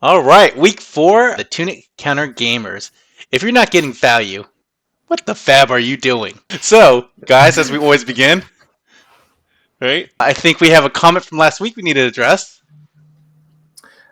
All right, week 4, the Tunic Counter Gamers. If you're not getting value, what the fab are you doing? So, guys, as we always begin, right? I think we have a comment from last week we need to address.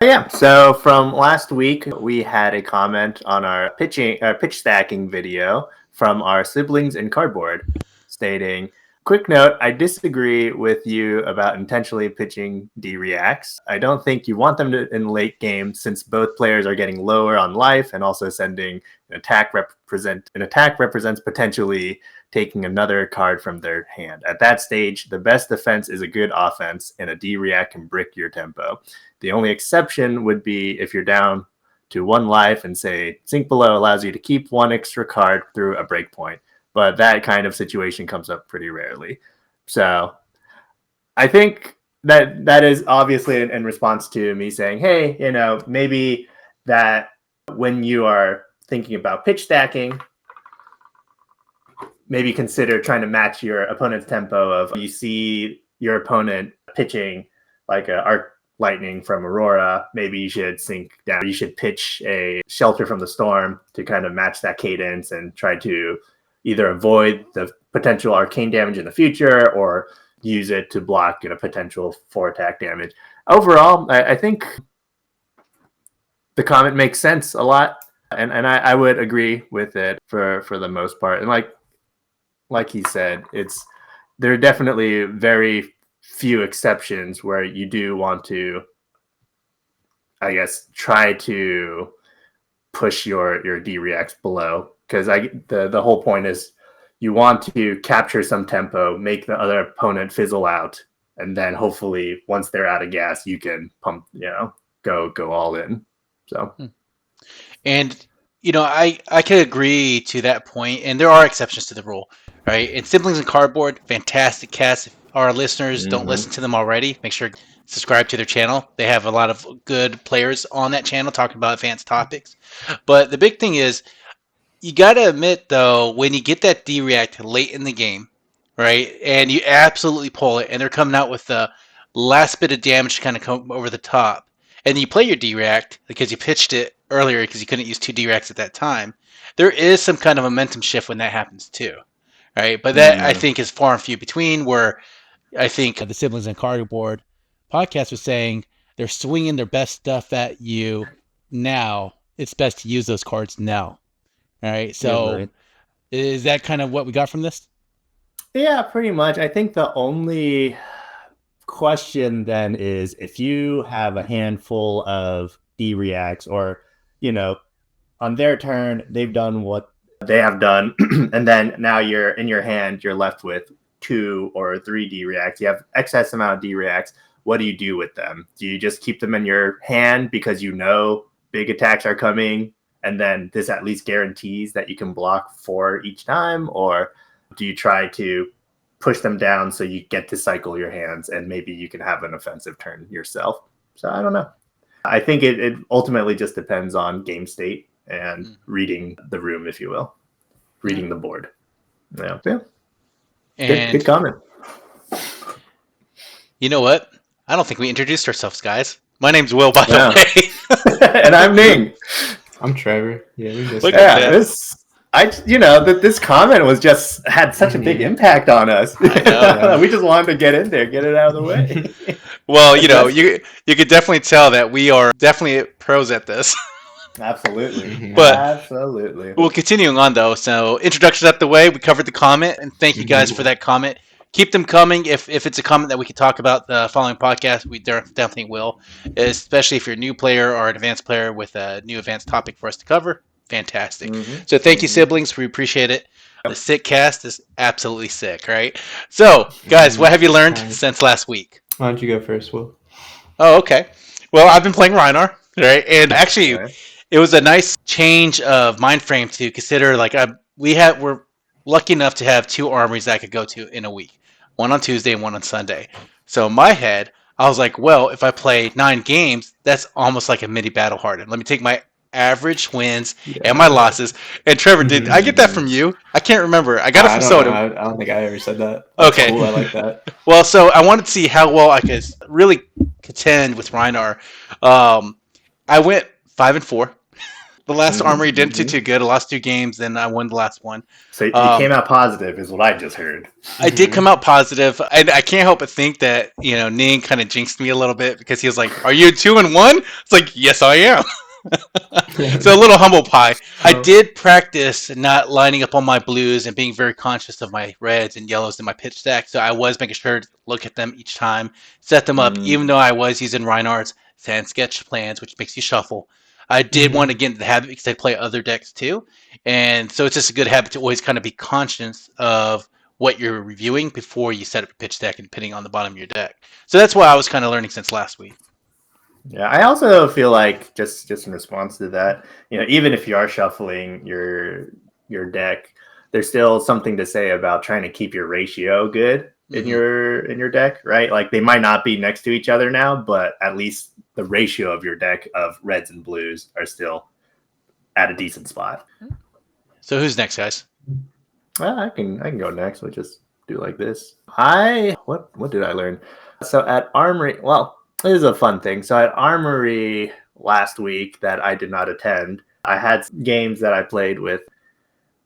Yeah, so from last week, we had a comment on our pitch stacking video from our siblings in Cardboard stating, quick note, I disagree with you about intentionally pitching D-reacts. I don't think you want them to in late game since both players are getting lower on life and also sending an attack represents potentially taking another card from their hand. At that stage, the best defense is a good offense and a D-react can brick your tempo. The only exception would be if you're down to 1 life and say Sink Below allows you to keep 1 extra card through a breakpoint. But that kind of situation comes up pretty rarely. So I think that is obviously in response to me saying, hey, maybe that when you are thinking about pitch stacking, maybe consider trying to match your opponent's tempo of you see your opponent pitching like a Arc Lightning from Aurora, maybe you should sink down. You should pitch a Shelter from the Storm to kind of match that cadence and try to either avoid the potential arcane damage in the future or use it to block potential 4-attack damage. Overall, I think the comment makes sense a lot, and I would agree with it for the most part. And like he said, there are definitely very few exceptions where you do want to, I guess, try to push your D-reacts below, because the whole point is you want to capture some tempo, make the other opponent fizzle out, and then hopefully once they're out of gas, you can pump, go all in. So, and I can agree to that point, and there are exceptions to the rule, right? And Siblings and Cardboard, fantastic cast. If our listeners don't listen to them already, make sure to subscribe to their channel. They have a lot of good players on that channel talking about advanced topics. But the big thing is, you got to admit, though, when you get that D-react late in the game, right, and you absolutely pull it, and they're coming out with the last bit of damage to kind of come over the top, and you play your D-react because you pitched it earlier because you couldn't use 2 D-reacts at that time, there is some kind of momentum shift when that happens too, right? But that, I think, is far and few between, where I think the Siblings and Cardboard podcast was saying they're swinging their best stuff at you now. It's best to use those cards now. All right, so right. Is that kind of what we got from this? Yeah, pretty much. I think the only question then is if you have a handful of D-reacts or, on their turn, they've done what they have done, and then now you're in your hand, you're left with 2 or 3 D-reacts. You have excess amount of D-reacts. What do you do with them? Do you just keep them in your hand because big attacks are coming, and then this at least guarantees that you can block 4 each time? Or do you try to push them down so you get to cycle your hands and maybe you can have an offensive turn yourself? So I don't know. I think it ultimately just depends on game state and reading the room, if you will. Reading the board. Yeah. And good comment. You know what? I don't think we introduced ourselves, guys. My name's Will, by the way. And I'm Ning. I'm Trevor. Yeah, this comment had such a big impact on us. I know. We just wanted to get in there, get it out of the way. Well, you could definitely tell that we are definitely pros at this. Absolutely. But absolutely. Well, continuing on though, so introductions out the way, we covered the comment, and thank you guys for that comment. Keep them coming. If it's a comment that we could talk about the following podcast, we definitely will, especially if you're a new player or an advanced player with a new advanced topic for us to cover. Fantastic. So thank you, siblings. We appreciate it. The sick cast is absolutely sick, right? So, guys, what have you learned since last week? Why don't you go first, Will? Oh, okay. Well, I've been playing Rhinar, right? And actually, it was a nice change of mind frame to consider. Like, we're lucky enough to have 2 armories that I could go to in a week. One on Tuesday and one on Sunday. So in my head, I was like, well, if I play 9 games, that's almost like a mini battle hardened. Let me take my average wins and my losses. And Trevor, did I get that from you? I can't remember. I got it from Soda. I don't think I ever said that. That's okay. Cool. I like that. Well, so I wanted to see how well I could really contend with Rhinar. I went 5-4. The last Armory didn't do Mhm. too good. I lost 2 games, then I won the last one. So you came out positive, is what I just heard. I did come out positive. I can't help but think that Ning kind of jinxed me a little bit because he was like, "Are you 2-1?" It's like, yes, I am. So a little humble pie. I did practice not lining up on my blues and being very conscious of my reds and yellows in my pitch stack. So I was making sure to look at them each time, set them up, even though I was using Reinhardt's sand sketch plans, which makes you shuffle. I did want to get into the habit because I play other decks too. And so it's just a good habit to always kind of be conscious of what you're reviewing before you set up a pitch deck and depending on the bottom of your deck. So that's what I was kind of learning since last week. Yeah, I also feel like just in response to that, even if you are shuffling your deck, there's still something to say about trying to keep your ratio good in your deck, right? Like they might not be next to each other now, but at least the ratio of your deck of reds and blues are still at a decent spot. So who's next, guys? Well, I can go next. We'll just do like this. What did I learn? So at Armory, well, this is a fun thing. So at Armory last week that I did not attend, I had games that I played with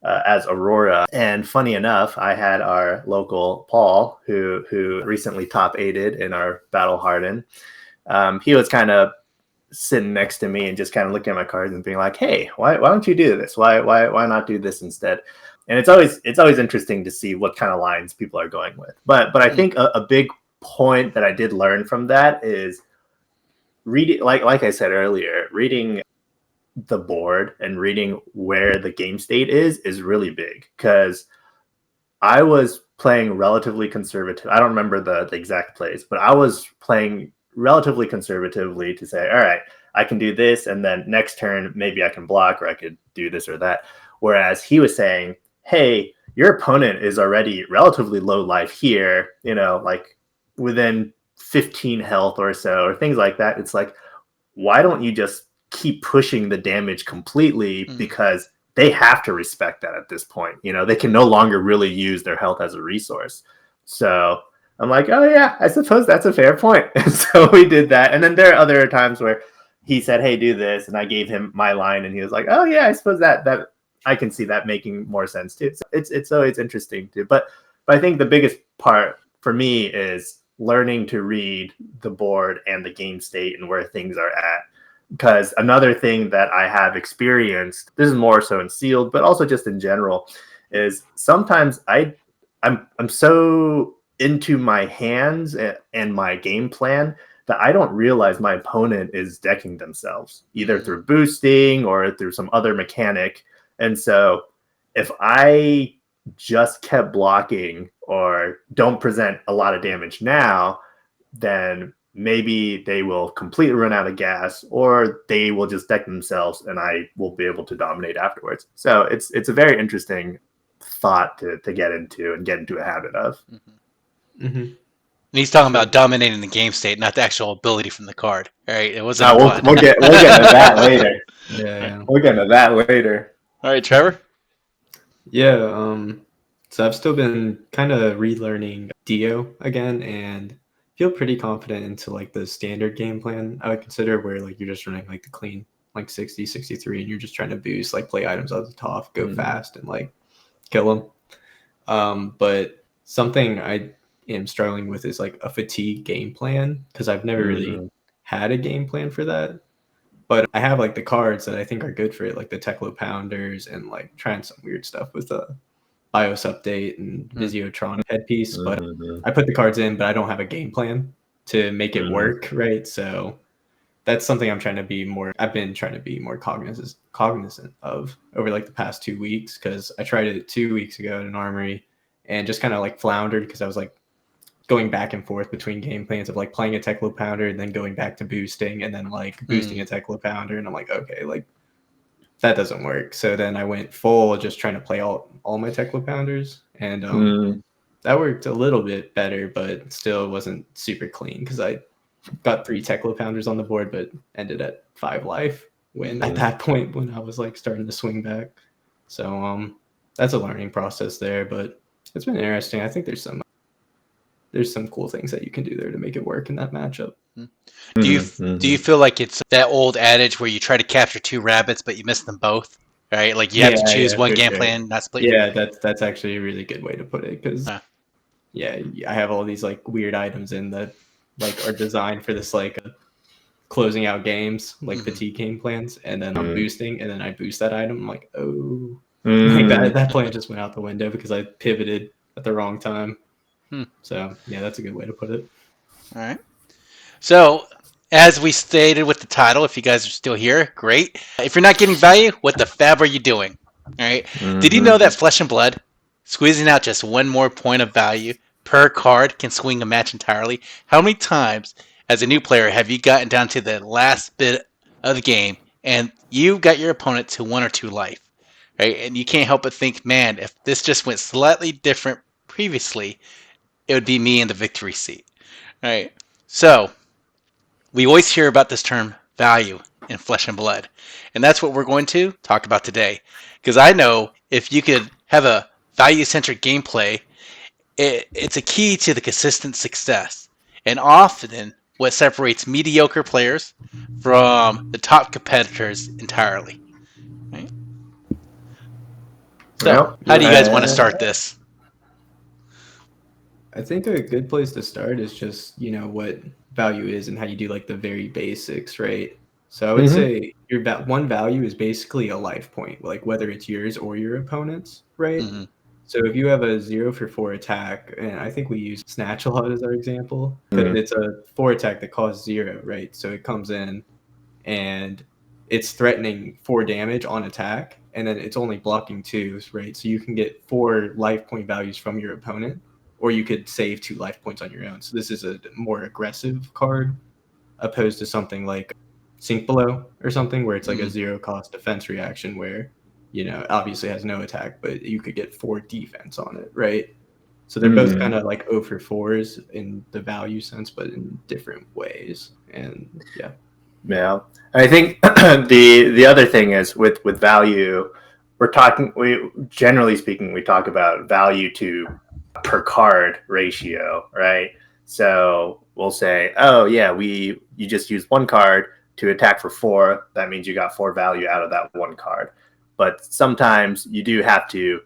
as Aurora. And funny enough, I had our local Paul, who recently top 8'd in our Battle Harden. He was kind of sitting next to me and just kind of looking at my cards and being like, "Hey, why don't you do this? Why not do this instead?" And it's always interesting to see what kind of lines people are going with. But I think a big point that I did learn from that is reading, like I said earlier, reading the board and reading where the game state is really big, because I was playing relatively conservative. I don't remember the exact plays, but I was playing relatively conservatively to say, all right, I can do this, and then next turn maybe I can block, or I could do this or that. Whereas he was saying, hey, your opponent is already relatively low life here, like within 15 health or so, or things like that. It's like, why don't you just keep pushing the damage completely? Because they have to respect that at this point. They can no longer really use their health as a resource. So I'm like, oh yeah, I suppose that's a fair point. And so we did that. And then there are other times where he said, hey, do this, and I gave him my line, and he was like, oh yeah, I suppose that I can see that making more sense too. So it's always interesting too. But I think the biggest part for me is learning to read the board and the game state and where things are at. Because another thing that I have experienced, this is more so in sealed, but also just in general, is sometimes I'm so into my hands and my game plan that I don't realize my opponent is decking themselves, either through boosting or through some other mechanic. And so if I just kept blocking or don't present a lot of damage now, then maybe they will completely run out of gas, or they will just deck themselves and I will be able to dominate afterwards. So it's a very interesting thought to get into and get into a habit of. And he's talking about dominating the game state, not the actual ability from the card. All right, it wasn't. We'll get into that later. Yeah. We'll get into that later. All right, Trevor. Yeah. So I've still been kind of relearning Dio again, and feel pretty confident into like the standard game plan I would consider, where like you're just running like the clean like 60, 63, and you're just trying to boost, like play items at the top, go fast, and like kill them. But something I am struggling with is like a fatigue game plan, because I've never really had a game plan for that. But I have like the cards that I think are good for it, like the Teklo Pounders, and like trying some weird stuff with the BIOS update and Visiotron headpiece. But I put the cards in, but I don't have a game plan to make it work, right? So that's something I've been trying to be more cognizant of over like the past 2 weeks, because I tried it 2 weeks ago at an Armory and just kind of like floundered, because I was like going back and forth between game plans of like playing a Teklo Pounder and then going back to boosting, and then like boosting a Teklo Pounder, and I'm like, okay, like that doesn't work. So then I went full just trying to play all my Teklo Pounders, and that worked a little bit better, but still wasn't super clean, because I got 3 Teklo Pounders on the board, but ended at 5 life at that point when I was like starting to swing back. So that's a learning process there, but it's been interesting. I think there's some there's some cool things that you can do there to make it work in that matchup. Do you feel like it's that old adage where you try to capture two rabbits but you miss them both, right? Like you have to choose one for game sure. plan, not split. Yeah, that's actually a really good way to put it, because yeah, I have all these like weird items in that like are designed for this like closing out games, like fatigue game plans, and then I'm boosting, and then I boost that item. I'm like, oh, like that plan just went out the window because I pivoted at the wrong time. So yeah, that's a good way to put it. All right. So, as we stated with the title, if you guys are still here, great. If you're not getting value, what the fab are you doing? All right. Did you know that Flesh and Blood, squeezing out just one more point of value per card, can swing a match entirely? How many times, as a new player, have you gotten down to the last bit of the game and you got your opponent to 1 or 2 life, right? And you can't help but think, man, if this just went slightly different previously, it would be me in the victory seat, right? So, we always hear about this term value in Flesh and Blood, and that's what we're going to talk about today. Because I know if you could have a value-centric gameplay, it's a key to the consistent success, and often what separates mediocre players from the top competitors entirely. Right? So, how do you guys want to start this? I think a good place to start is just, what value is and how you do like the very basics, right? So I would say your one value is basically a life point, like whether it's yours or your opponent's, right? So if you have a 0 for 4 attack, and I think we use Snatch a lot as our example, but it's a 4 attack that costs 0, right? So it comes in and it's threatening 4 damage on attack, and then it's only blocking 2s, right? So you can get 4 life point values from your opponent, or you could save 2 life points on your own. So this is a more aggressive card opposed to something like Sink Below or something where it's like a 0 cost defense reaction where, obviously has no attack, but you could get 4 defense on it, right? So they're both kind of like 0 for 4s in the value sense, but in different ways. And yeah. Yeah. I think the other thing is with value, generally speaking, we talk about value to per card ratio, right? So we'll say, oh yeah, you just used 1 card to attack for 4. That means you got 4 value out of that 1 card. But sometimes you do have to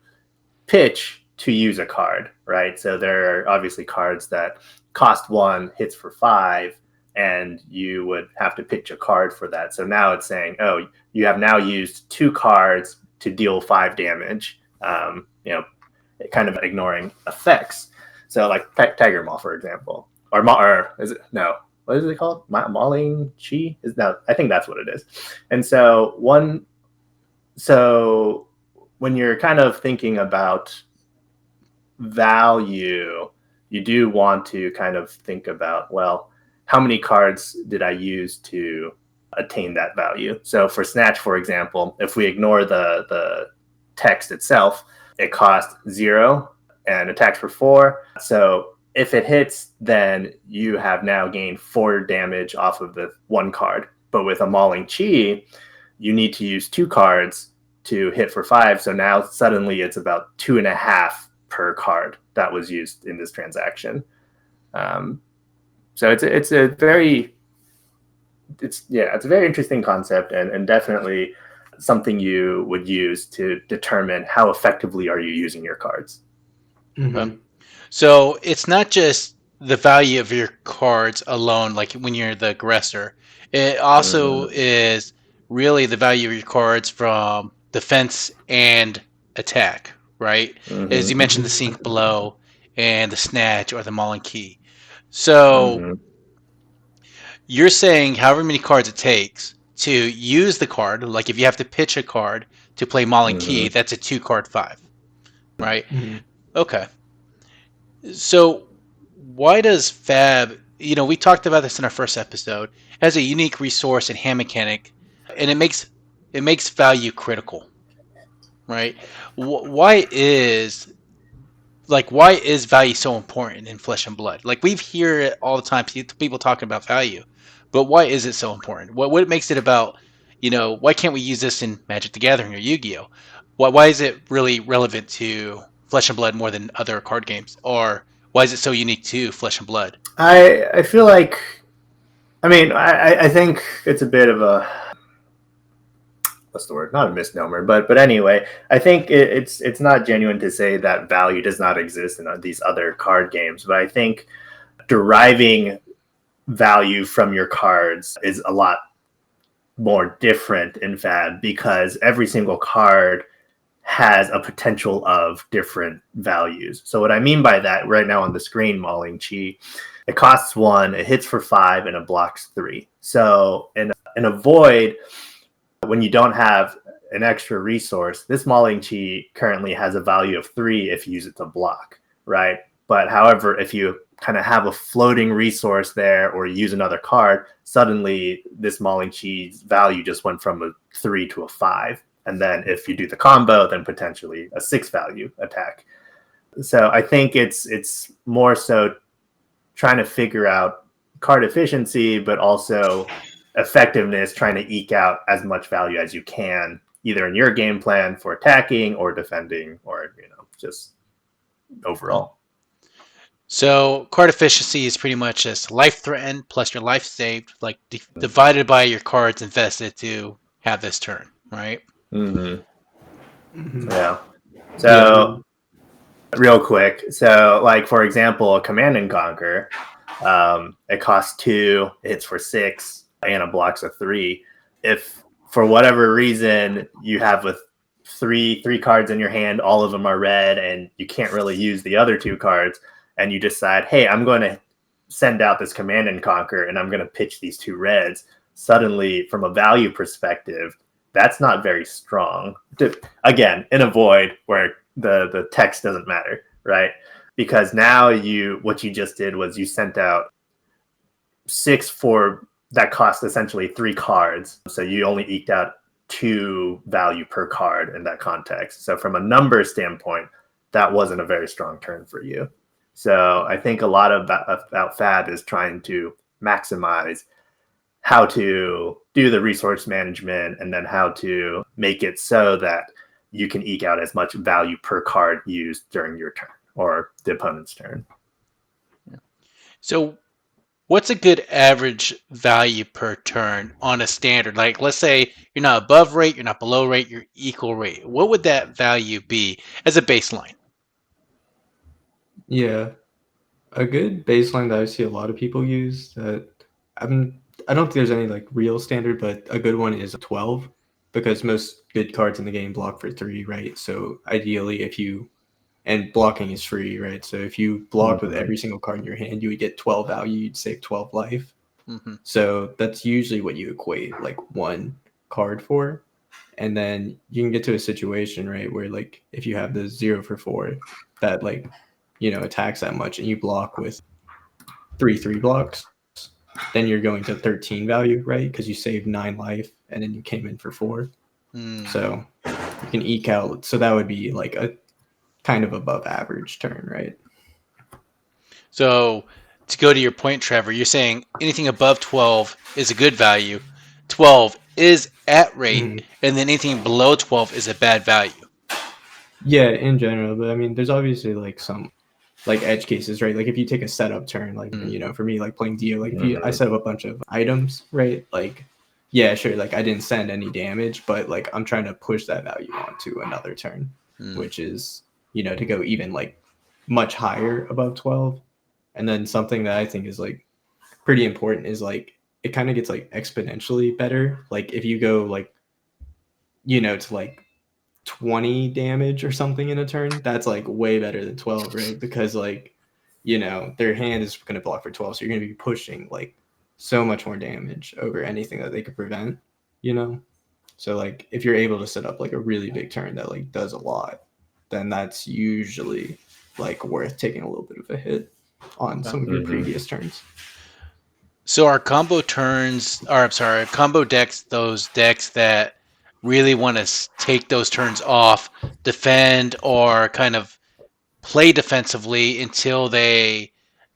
pitch to use a card, right? So there are obviously cards that cost 1, hits for 5, and you would have to pitch a card for that. So now it's saying, oh, you have now used 2 cards to deal 5 damage, kind of ignoring effects. So like Tiger Maul, for example, or is it? No, what is it called? Mauling Chi? I think that's what it is. And so when you're kind of thinking about value, you do want to kind of think about, well, how many cards did I use to attain that value? So for Snatch, for example, if we ignore the text itself, it costs 0 and attacks for 4. So if it hits, then you have now gained 4 damage off of the 1 card. But with a Mauling Chi, you need to use 2 cards to hit for 5. So now suddenly it's about 2.5 per card that was used in this transaction. So it's a very interesting concept, and definitely something you would use to determine how effectively are you using your cards. So it's not just the value of your cards alone, like when you're the aggressor. It also is really the value of your cards from defense and attack, right? As you mentioned, the Sink Below and the Snatch or the Mauling Key. So you're saying however many cards it takes to use the card, like if you have to pitch a card to play Mauling Key, that's a 2-card 5, right? Okay. So why does FAB, we talked about this in our first episode, has a unique resource and hand mechanic, and it makes value critical, right? Why is value so important in Flesh and Blood? Like, we hear it all the time, people talking about value, but why is it so important? What makes it about, why can't we use this in Magic the Gathering or Yu-Gi-Oh? Why is it really relevant to Flesh and Blood more than other card games? Or Why is it so unique to Flesh and Blood? I feel like, I think it's a bit of a, what's the word? Not a misnomer, but anyway, I think it's not genuine to say that value does not exist in these other card games, but I think deriving value from your cards is a lot more different in FAB because every single card has a potential of different values. So what I mean by that, right now on the screen, Mauling Chi, it costs 1, it hits for 5, and it blocks 3. So in a void, when you don't have an extra resource, this Mauling Chi currently has a value of 3 if you use it to block, right? But however, if you kind of have a floating resource there or use another card, suddenly this Mauling Chi's value just went from a 3 to a 5. And then if you do the combo, then potentially a 6 value attack. So I think it's more so trying to figure out card efficiency, but also effectiveness, trying to eke out as much value as you can, either in your game plan for attacking or defending, or just overall. So card efficiency is pretty much just life threatened plus your life saved, like divided by your cards invested to have this turn, right? Yeah. So real quick, so like for example, a Command and Conquer, it costs 2, it hits for 6, and it blocks a 3. If for whatever reason you have with three cards in your hand, all of them are red, and you can't really use the other 2 cards, and you decide, hey, I'm going to send out this Command and Conquer, and I'm going to pitch these 2 reds. Suddenly, from a value perspective, that's not very strong. Again, in a void where the text doesn't matter, right? Because now what you just did was you sent out 6 for that cost essentially 3 cards. So you only eked out 2 value per card in that context. So from a number standpoint, that wasn't a very strong turn for you. So I think a lot about FAB is trying to maximize how to do the resource management and then how to make it so that you can eke out as much value per card used during your turn or the opponent's turn. So what's a good average value per turn on a standard? Like, let's say you're not above rate, you're not below rate, you're equal rate. What would that value be as a baseline? Yeah, a good baseline that I see a lot of people use that I don't think there's any like real standard, but a good one is a 12 because most good cards in the game block for 3, right? So ideally, and blocking is free, right? So if you blocked with every single card in your hand, you would get 12 value, you'd save 12 life. So that's usually what you equate like 1 card for. And then you can get to a situation, right, where like if you have the 0 for 4 that like, attacks that much and you block with 3 blocks, then you're going to 13 value, right? Because you saved 9 life and then you came in for 4. So you can eke out. So that would be like a kind of above average turn, right? So to go to your point, Trevor, you're saying anything above 12 is a good value. 12 is at rate, and then anything below 12 is a bad value. Yeah, in general. But I mean, there's obviously like some like edge cases, right? Like if you take a setup turn, like, for me, like playing Dio, like if I set up a bunch of items, right? Like, yeah, sure. Like I didn't send any damage, but like I'm trying to push that value onto another turn, which is, to go even like much higher above 12. And then something that I think is like pretty important is like, it kind of gets like exponentially better. Like if you go like, to like 20 damage or something in a turn, that's like way better than 12, right? Because like, their hand is going to block for 12. So you're going to be pushing like so much more damage over anything that they could prevent, So like if you're able to set up like a really big turn that like does a lot, then that's usually like worth taking a little bit of a hit on some of your previous turns. So our combo decks, those decks that really want to take those turns off, defend, or kind of play defensively until they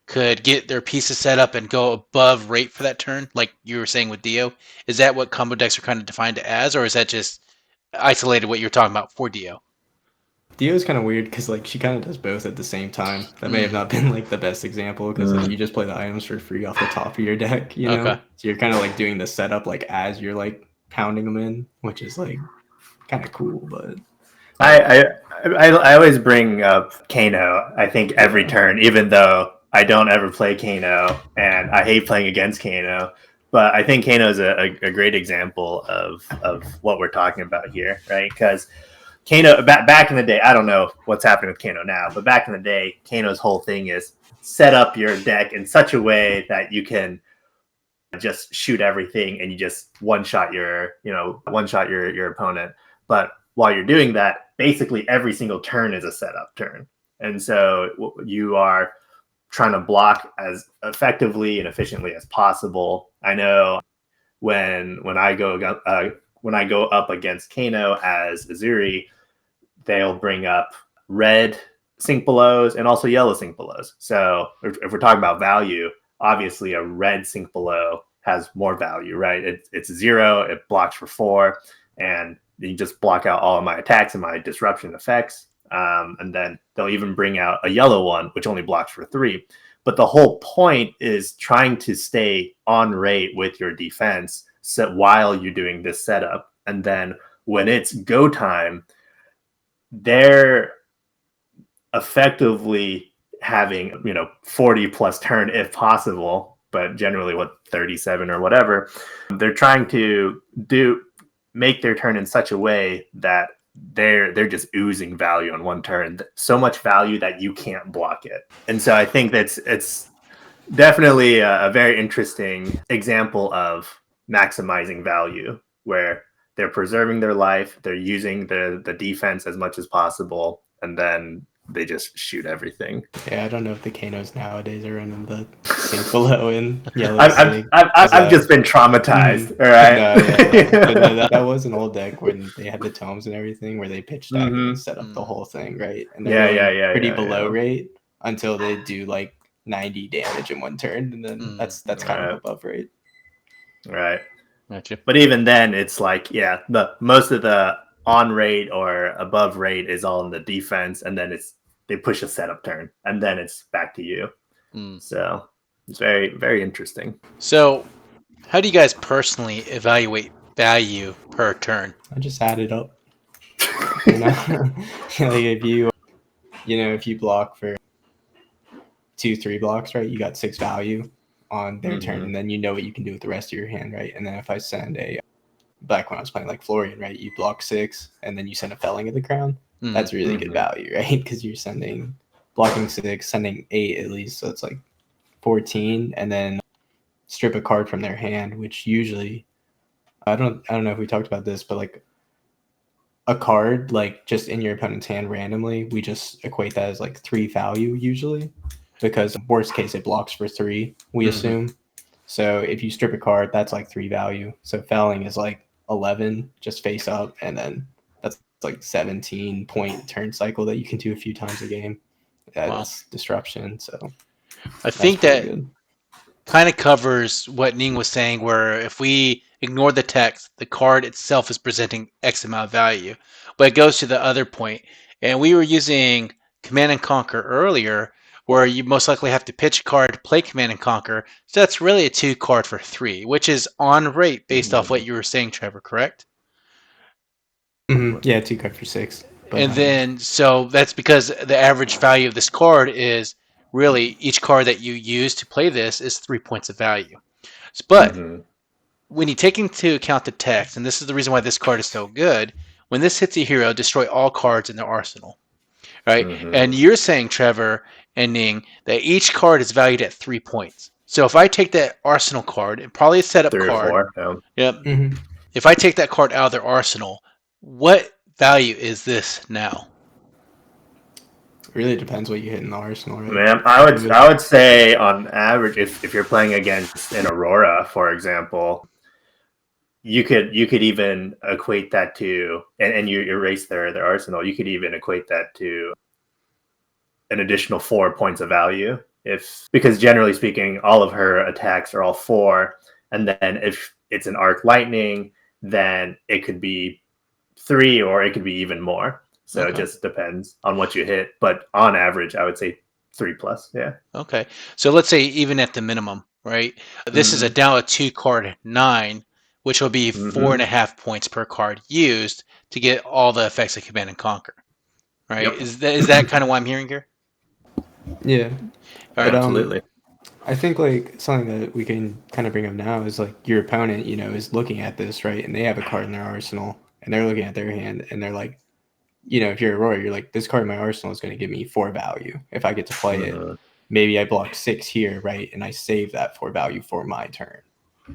could get their pieces set up and go above rate for that turn, like you were saying with Dio. Is that what combo decks are kind of defined as, or is that just isolated what you're talking about for Dio? Dio is kind of weird because like she kind of does both at the same time. That may have not been like the best example because like you just play the items for free off the top of your deck, you know. Okay. So you're kind of like doing the setup like as you're like pounding them in, which is like kind of cool. But I always bring up Kano. I think every turn, even though I don't ever play Kano and I hate playing against Kano, but I think Kano is a great example of what we're talking about here, right? Because Kano back in the day, I don't know what's happening with Kano now, but back in the day, Kano's whole thing is set up your deck in such a way that you can just shoot everything and you just one shot your opponent. But while you're doing that, basically every single turn is a setup turn, and so you are trying to block as effectively and efficiently as possible. I know when I go up against Kano as Azuri, they'll bring up red sink belows and also yellow sink belows. So if we're talking about value, obviously a red sink below has more value, right? It's 0, it blocks for 4, and you just block out all of my attacks and my disruption effects. And then they'll even bring out a yellow one, which only blocks for 3. But the whole point is trying to stay on rate with your defense while you're doing this setup. And then when it's go time, they're effectively having 40 plus turn if possible, but generally 37 or whatever. They're trying to make their turn in such a way that they're just oozing value on one turn, so much value that you can't block it. And so I think it's definitely a very interesting example of maximizing value, where they're preserving their life, they're using the defense as much as possible, and then they just shoot everything. Yeah, I don't know if the Kanos nowadays are running the sink below in yellow. I've just been traumatized. All right. But that was an old deck when they had the tomes and everything, where they pitched out and set up the whole thing, right? And they're pretty below rate until they do like 90 damage in one turn, and then that's kind of above rate. Right. Gotcha. But even then, it's like the most of the on rate or above rate is all in the defense, and then they push a setup turn, and then it's back to you. So it's very, very interesting. So how do you guys personally evaluate value per turn? I just add it up. Like if you block for 2-3 blocks, right, you got 6 value on their turn, and then you know what you can do with the rest of your hand, right? And then if I send back when I was playing like Florian, right, you block 6 and then you send a Felling of the Crown. That's really good value, right? Because you're blocking 6, sending 8 at least, so it's like 14, and then strip a card from their hand, which usually I don't know if we talked about this, but like a card like just in your opponent's hand randomly, we just equate that as like 3 value usually, because worst case it blocks for 3, we assume. So if you strip a card, that's like 3 value. So Felling is like 11 just face up, and then that's like 17 point turn cycle that you can do a few times a game. That's disruption. So I think that kind of covers what Ning was saying, where if we ignore the text, the card itself is presenting X amount of value. But it goes to the other point, and we were using Command and Conquer earlier, where you most likely have to pitch a card to play Command and Conquer. So that's really a 2 card for 3, which is on rate based off what you were saying, Trevor, correct? Yeah, 2 card for 6. And then, so that's because the average value of this card is really each card that you use to play this is 3 points of value. But when you take into account the text, and this is the reason why this card is so good, when this hits a hero, destroy all cards in their arsenal. Right? And you're saying, Trevor and Ning, that each card is valued at 3 points. So if I take that arsenal card, and probably a setup 3 card. or 4, Yep. If I take that card out of their arsenal, what value is this now? It really depends what you hit in the arsenal, right? Man, I would say on average, if you're playing against an Aurora, for example, you could even equate that to, and you erase their arsenal, you could even equate that to an additional 4 points of value, because generally speaking, all of her attacks are all 4, and then if it's an arc lightning, then it could be 3 or it could be even more. So it just depends on what you hit. But on average, I would say 3+. Yeah. Okay. So let's say even at the minimum, right? This is now a 2-card 9, which will be 4.5 points per card used to get all the effects of Command and Conquer. Right? Yep. Is that kind of what I'm hearing here? Yeah. All But, right. Absolutely. I think like something that we can kind of bring up now is like your opponent, is looking at this, right? And they have a card in their arsenal and they're looking at their hand and they're like, if you're Aurora, you're like, this card in my arsenal is going to give me 4 value if I get to play it. Maybe I block 6 here, right? And I save that 4 value for my turn,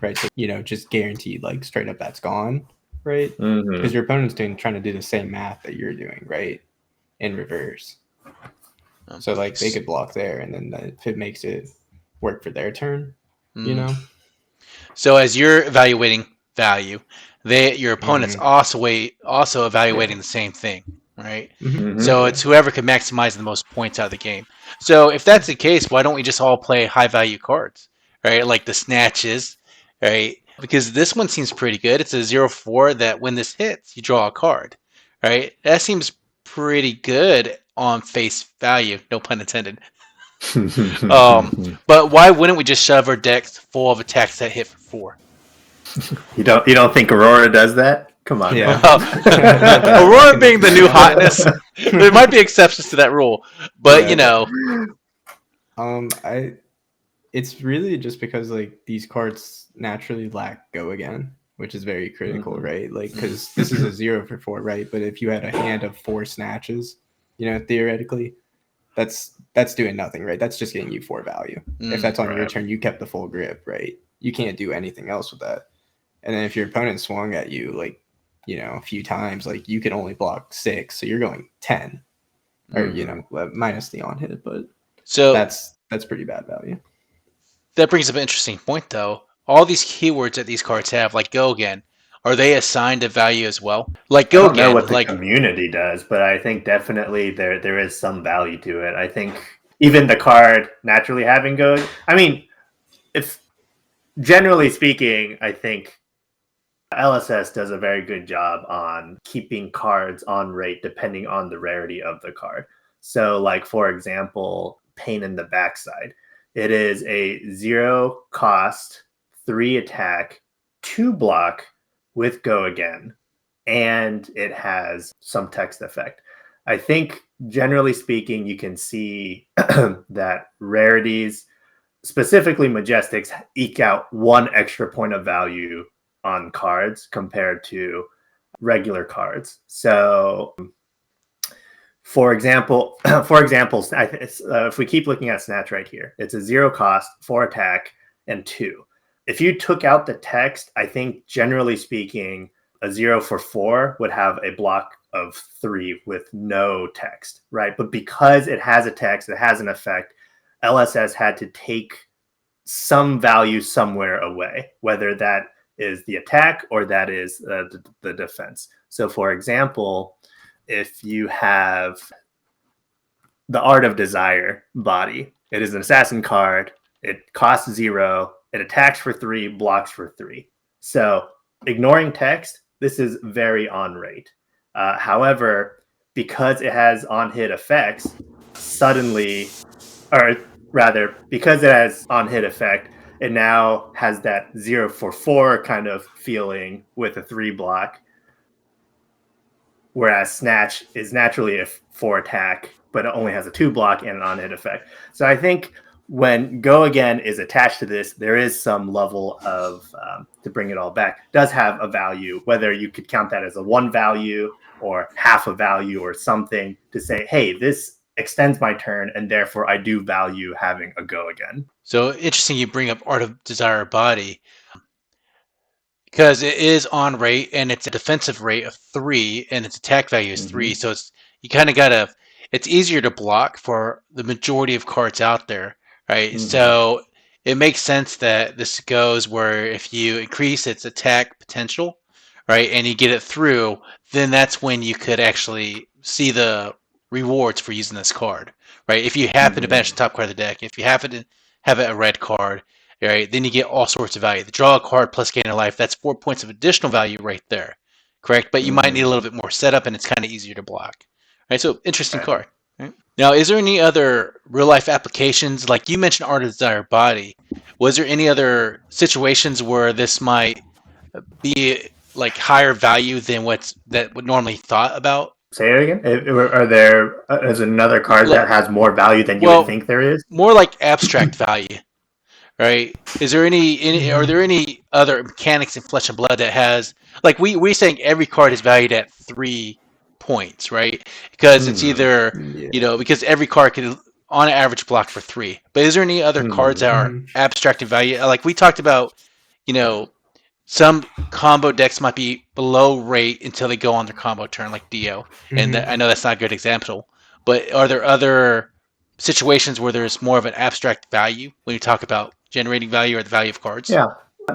right? So, just guaranteed, like straight up that's gone, right? Because your opponent's trying to do the same math that you're doing, right? In reverse. So like they could block there, and then if it makes it work for their turn, So as you're evaluating value, your opponent's also evaluating the same thing, right? So it's whoever can maximize the most points out of the game. So if that's the case, why don't we just all play high value cards, right? Like the snatches, right? Because this one seems pretty good. It's a 0/4 that when this hits, you draw a card, right? That seems pretty good on face value, no pun intended. But why wouldn't we just shove our decks full of attacks that hit for 4? You don't think Aurora does that? Come on. Yeah. Aurora being the new hotness, there might be exceptions to that rule, but it's really just because like these cards naturally lack go again, which is very critical, right? Like because this is a 0/4, right? But if you had a hand of 4 snatches, theoretically, that's doing nothing, right? That's just getting you 4 value. If that's on your turn, you kept the full grip, right? You can't do anything else with that. And then if your opponent swung at you like, a few times, like you can only block 6, so you're going 10, or minus the on hit, but so that's pretty bad value. That brings up an interesting point, though. All these keywords that these cards have, like go again, are they assigned a value as well? Like go again, I don't know what the community does, but I think definitely there is some value to it. I think even the card naturally having go. I mean, if generally speaking, I think LSS does a very good job on keeping cards on rate depending on the rarity of the card. So, like for example, Pain in the Backside. It is a 0 cost, 3 attack, 2 block with go again, and it has some text effect. I think generally speaking, you can see that rarities, specifically Majestics, eke out 1 extra point of value on cards compared to regular cards. So for example, if we keep looking at Snatch right here, it's a 0 cost, 4 attack, and 2. If you took out the text, I think generally speaking, a 0/4 would have a block of 3 with no text, right? But because it has a text, it has an effect, LSS had to take some value somewhere away, whether that is the attack or that is the defense. So for example, if you have the Art of Desire body, it is an assassin card, it costs 0, it attacks for 3, blocks for 3. So ignoring text, this is very on rate. However, because it has on hit effects, because it has on hit effect, it now has that 0/4 kind of feeling with a 3 block. Whereas Snatch is naturally a 4 attack, but it only has a 2 block and an on hit effect. So I think when Go Again is attached to this, there is some level of, to bring it all back, does have a value, whether you could count that as a 1 value or half a value or something to say, hey, this extends my turn and therefore I do value having a Go Again. So interesting you bring up Art of Desire body, because it is on rate and it's a defensive rate of 3 and its attack value is 3. So it's easier to block for the majority of cards out there, right? So it makes sense that this goes where if you increase its attack potential, right, and you get it through, then that's when you could actually see the rewards for using this card, right? If you happen to banish the top card of the deck, if you happen to have a red card, right, then you get all sorts of value. The draw a card plus gain a life, that's 4 points of additional value right there, correct? But you might need a little bit more setup, and it's kind of easier to block. Right, so interesting Right. card. Right? Now, is there any other real life applications? Like you mentioned, Art of Desire Body. Was there any other situations where this might be like higher value than that would normally thought about? Say it again. Are there is another card that has more value than you would Well, think there is? more like abstract value, right? Is there any are there any other mechanics in Flesh and Blood that has like we're saying every card is valued at 3 points, right? Because it's either Yeah. because every card can on average block for 3. But is there any other cards that are Mhm. abstract in value? Like we talked about, you know, some combo decks might be below rate until they go on their combo turn, like Dio, and Mhm. I know that's not a good example. But are there other situations where there's more of an abstract value when you talk about generating value or the value of cards? Yeah.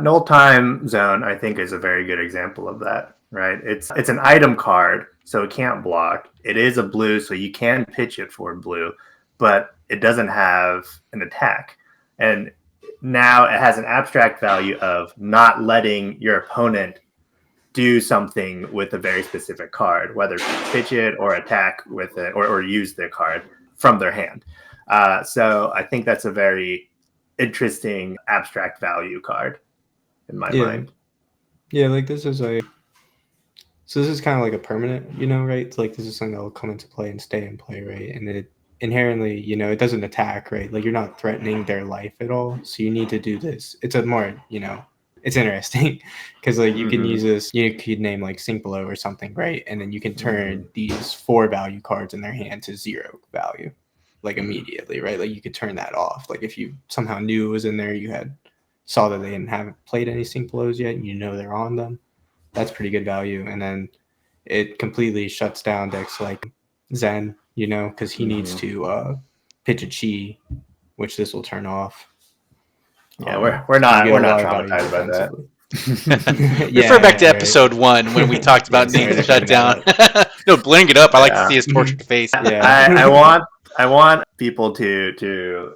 Null Time Zone, I think, is a very good example of that, right? It's an item card, so it can't block. It is a blue, so you can pitch it for blue, but it doesn't have an attack. And now it has an abstract value of not letting your opponent do something with a very specific card, whether pitch it or attack with it or use the card from their hand. So I think that's a very interesting abstract value card in my Yeah. mind. Yeah, like this is kind of like a permanent, right? It's like this is something that will come into play and stay in play, right? And it inherently, it doesn't attack, right? Like you're not threatening their life at all. So you need to do this. It's a more, it's interesting because like you can use this, you could name like Sink Below or something, right? And then you can turn these 4 value cards in their hand to 0 value, like immediately, right? Like you could turn that off. Like if you somehow knew it was in there, saw that they haven't played any Sink Belows yet, and they're on them. That's pretty good value. And then it completely shuts down decks like Zen, because he needs to pitch a chi, which this will turn off. Yeah, So you get we're a not lot of value traumatized by that. defensively. Refer back to Right. episode 1 when we talked about Sorry needing to to shut bring down. that up. No, bring it up. I like to Yeah. see his tortured face. Yeah. I want people to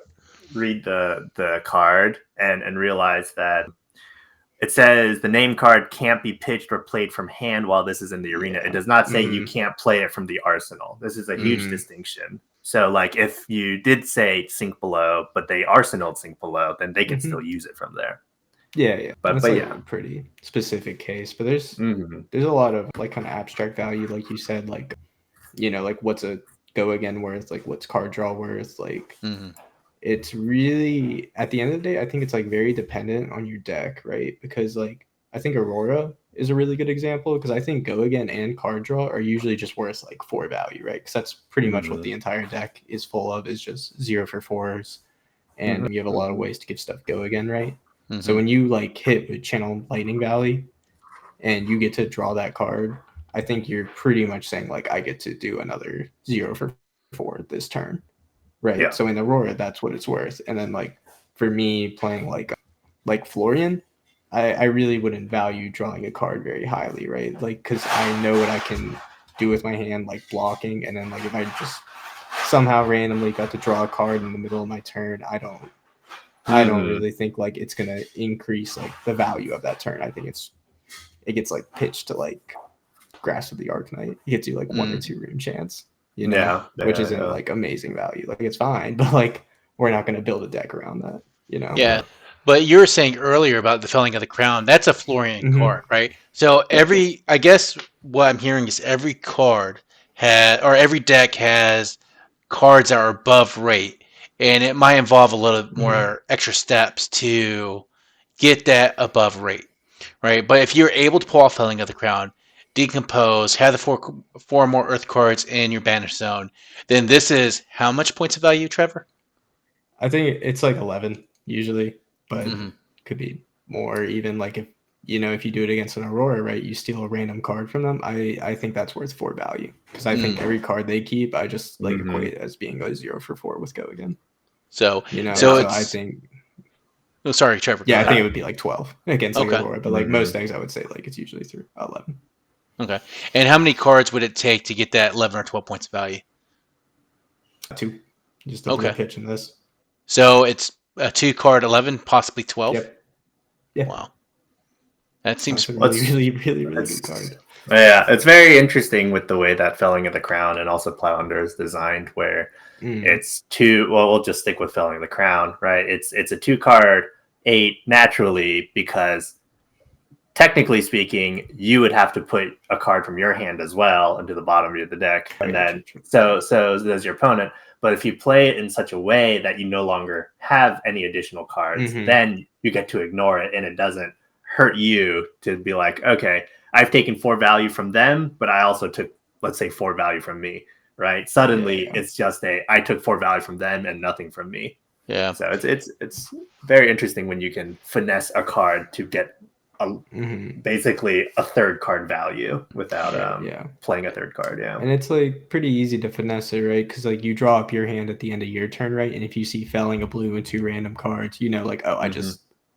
read the card and realize that it says the name card can't be pitched or played from hand while this is in the arena. It does not say you can't play it from the arsenal. This is a huge distinction. So, like, if you did say Sink Below, but they arsenaled Sink Below, then they can still use it from there. Yeah. But That's like yeah, a pretty specific case. But there's a lot of like kind of abstract value, like you said, like like what's a go again worth, like what's card draw worth, like it's really at the end of the day, I think it's like very dependent on your deck, right? Because like I think Aurora is a really good example because I think Go Again and Card Draw are usually just worth like 4 value, right? Because that's pretty much what the entire deck is full of, is just 0 for 4s, and you have a lot of ways to get stuff Go Again, right? So when you like hit with Channel Lightning Valley and you get to draw that card, I think you're pretty much saying like I get to do another 0 for 4 this turn. Right. Yeah. So in Aurora, that's what it's worth. And then like for me playing like Florian, I really wouldn't value drawing a card very highly, right? Like because I know what I can do with my hand, like blocking, and then like if I just somehow randomly got to draw a card in the middle of my turn, I don't really think like it's gonna increase like the value of that turn. I think it gets like pitched to like Grasp of the Arcanite. It gets you like 1 or 2 rune chance. Which isn't like amazing value. Like it's fine, but like we're not going to build a deck around that, Yeah, but you were saying earlier about the Felling of the Crown. That's a Florian card, right? So I guess what I'm hearing is every card every deck has cards that are above rate, and it might involve a little more extra steps to get that above rate, right? But if you're able to pull off Felling of the Crown, decompose, have the four more Earth cards in your banish zone, then this is how much points of value, Trevor? I think it's like 11 usually, but could be more even. Like if if you do it against an Aurora, right, you steal a random card from them. I think that's worth 4 value because I think every card they keep, I just like equate as being a 0 for 4 with Go Again. So so I think. Oh, sorry, Trevor. Yeah, I think it would be like 12 against like Aurora, but like most things, I would say like it's usually through 11. Okay. And how many cards would it take to get that 11 or 12 points of value? 2. Just a blue pitch in this. So it's a 2 card 11, possibly 12? Yep. Yeah. Wow. That seems That's a really good card. Yeah, it's very interesting with the way that Felling of the Crown and also Plowhunter is designed, where it's two. Well, we'll just stick with Felling of the Crown, right? It's a 2-card 8 naturally, because technically speaking, you would have to put a card from your hand as well into the bottom of the deck, and then so does your opponent. But if you play it in such a way that you no longer have any additional cards, then you get to ignore it, and it doesn't hurt you to be like, okay, I've taken 4 value from them, but I also took, let's say, 4 value from me, right? Suddenly, it's just I took 4 value from them and nothing from me. Yeah. So it's very interesting when you can finesse a card to get basically a 3rd card value without playing a 3rd card. Yeah, and it's like pretty easy to finesse it, right? Because like you draw up your hand at the end of your turn, right? And if you see Felling a blue and 2 random cards, you know, like, oh,